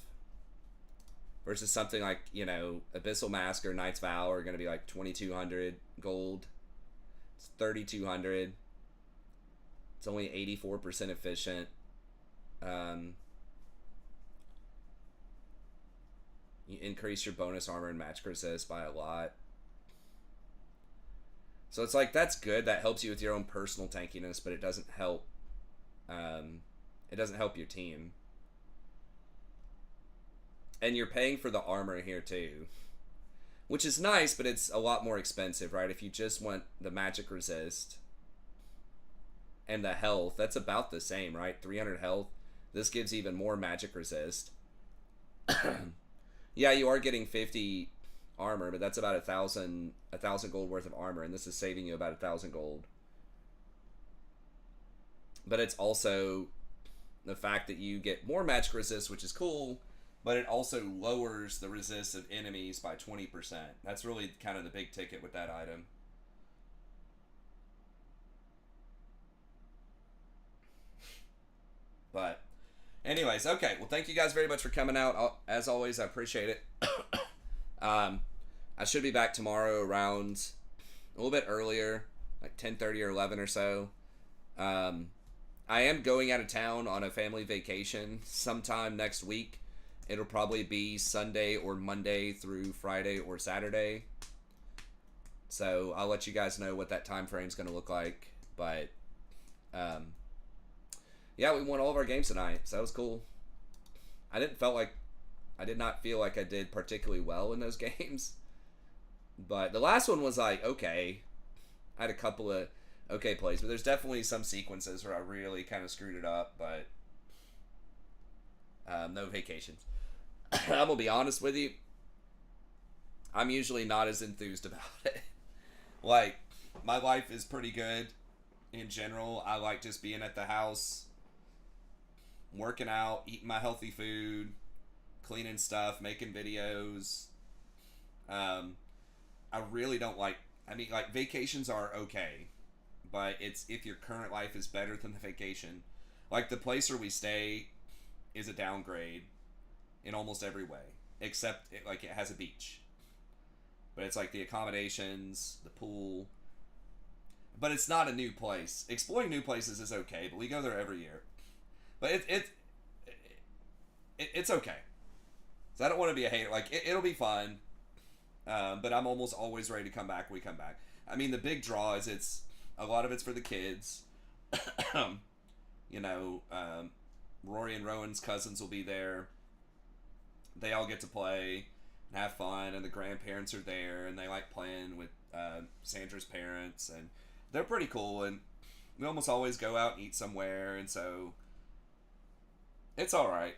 [SPEAKER 1] Versus something like, you know, Abyssal Mask or Knight's Vow are going to be like 2,200 gold. It's 3,200. It's only 84% efficient. You increase your bonus armor and magic resist by a lot. So it's like, that's good. That helps you with your own personal tankiness, but it doesn't help. It doesn't help your team. And you're paying for the armor here too, which is nice, but it's a lot more expensive, right? If you just want the magic resist and the health, that's about the same, right? 300 health. This gives even more magic resist. Yeah, you are getting 50 armor, but that's about 1,000 gold worth of armor, and this is saving you about 1,000 gold. But it's also the fact that you get more magic resist, which is cool, but it also lowers the resist of enemies by 20%. That's really kind of the big ticket with that item. But anyways, okay. Well, thank you guys very much for coming out. As always, I appreciate it. I should be back tomorrow around a little bit earlier, like 10:30 or 11 or so. I am going out of town on a family vacation sometime next week. It'll probably be Sunday or Monday through Friday or Saturday. So I'll let you guys know what that time frame is going to look like. But yeah, we won all of our games tonight, so that was cool. I did not feel like I did particularly well in those games. But the last one was like, okay. I had a couple of okay plays, but there's definitely some sequences where I really kind of screwed it up, but no vacations. I'm going to be honest with you. I'm usually not as enthused about it. Like, my life is pretty good in general. I like just being at the house, working out, eating my healthy food, cleaning stuff, making videos. I really don't like, I mean, like, vacations are okay, but it's if your current life is better than the vacation. Like, the place where we stay is a downgrade in almost every way, except it has a beach. But it's like the accommodations, the pool. But it's not a new place. Exploring new places is okay, but we go there every year. But it's okay. So I don't want to be a hater. Like, it'll be fun. But I'm almost always ready to come back when we come back. I mean, the big draw is a lot of it's for the kids. You know, Rory and Rowan's cousins will be there. They all get to play and have fun, and the grandparents are there, and they like playing with Sandra's parents, and they're pretty cool, and we almost always go out and eat somewhere, and so it's alright.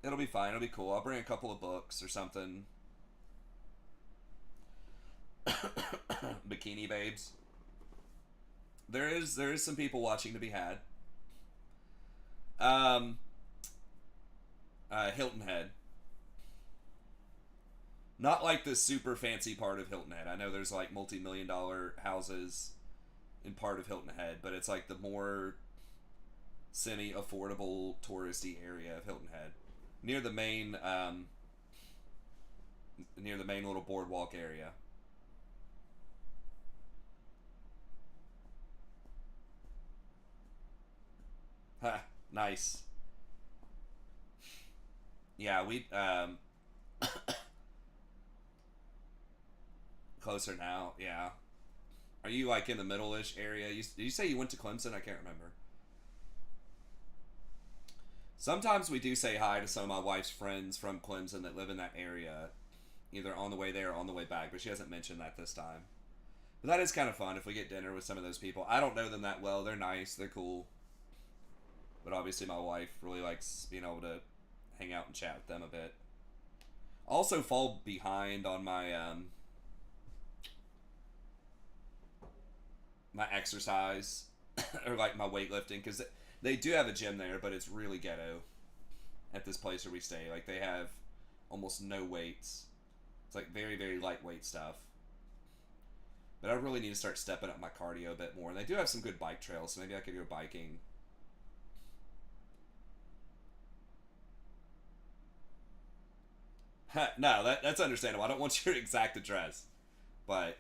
[SPEAKER 1] It'll be fine, it'll be cool. I'll bring a couple of books or something. Bikini babes. There is some people watching to be had. Hilton Head. Not like the super fancy part of Hilton Head. I know there's like multi-million-dollar houses in part of Hilton Head, but it's like the more semi-affordable touristy area of Hilton Head, near the main little boardwalk area. Ha, nice. Yeah, we closer now. Yeah. Are you like in the middle-ish area? Did you say you went to Clemson? I can't remember. Sometimes we do say hi to some of my wife's friends from Clemson that live in that area, either on the way there or on the way back, but she hasn't mentioned that this time. But that is kind of fun if we get dinner with some of those people. I don't know them that well. They're nice. They're cool. But obviously my wife really likes being able to hang out and chat with them a bit. Also fall behind on my my exercise. or like my weightlifting, because they do have a gym there, but it's really ghetto at this place where we stay. Like, they have almost no weights. It's like very, very lightweight stuff. But I really need to start stepping up my cardio a bit more. And they do have some good bike trails, so maybe I could go biking. No, that's understandable. I don't want your exact address. But,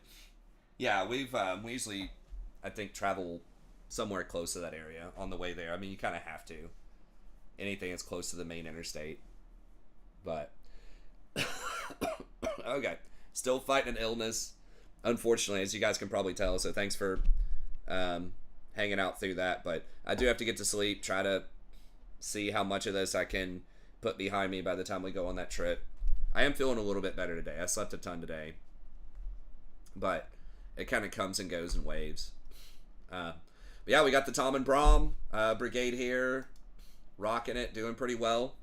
[SPEAKER 1] yeah, we usually, I think, travel somewhere close to that area on the way there. I mean, you kind of have to. Anything that's close to the main interstate. But, okay. Still fighting an illness, unfortunately, as you guys can probably tell. So thanks for hanging out through that. But I do have to get to sleep, try to see how much of this I can put behind me by the time we go on that trip. I am feeling a little bit better today. I slept a ton today. But it kind of comes and goes in waves. But yeah, we got the Tahm and Braum brigade here. Rocking it, doing pretty well.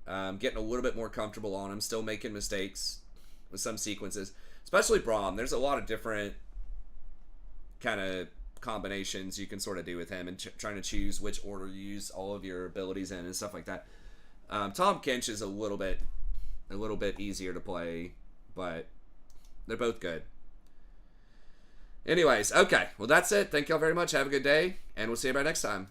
[SPEAKER 1] Getting a little bit more comfortable on him. Still making mistakes with some sequences. Especially Braum. There's a lot of different kind of combinations you can sort of do with him. And trying to choose which order you use all of your abilities in and stuff like that. Tahm Kench is a little bit easier to play. But they're both good. Anyways, okay. Well, that's it. Thank y'all very much. Have a good day. And we'll see you about next time.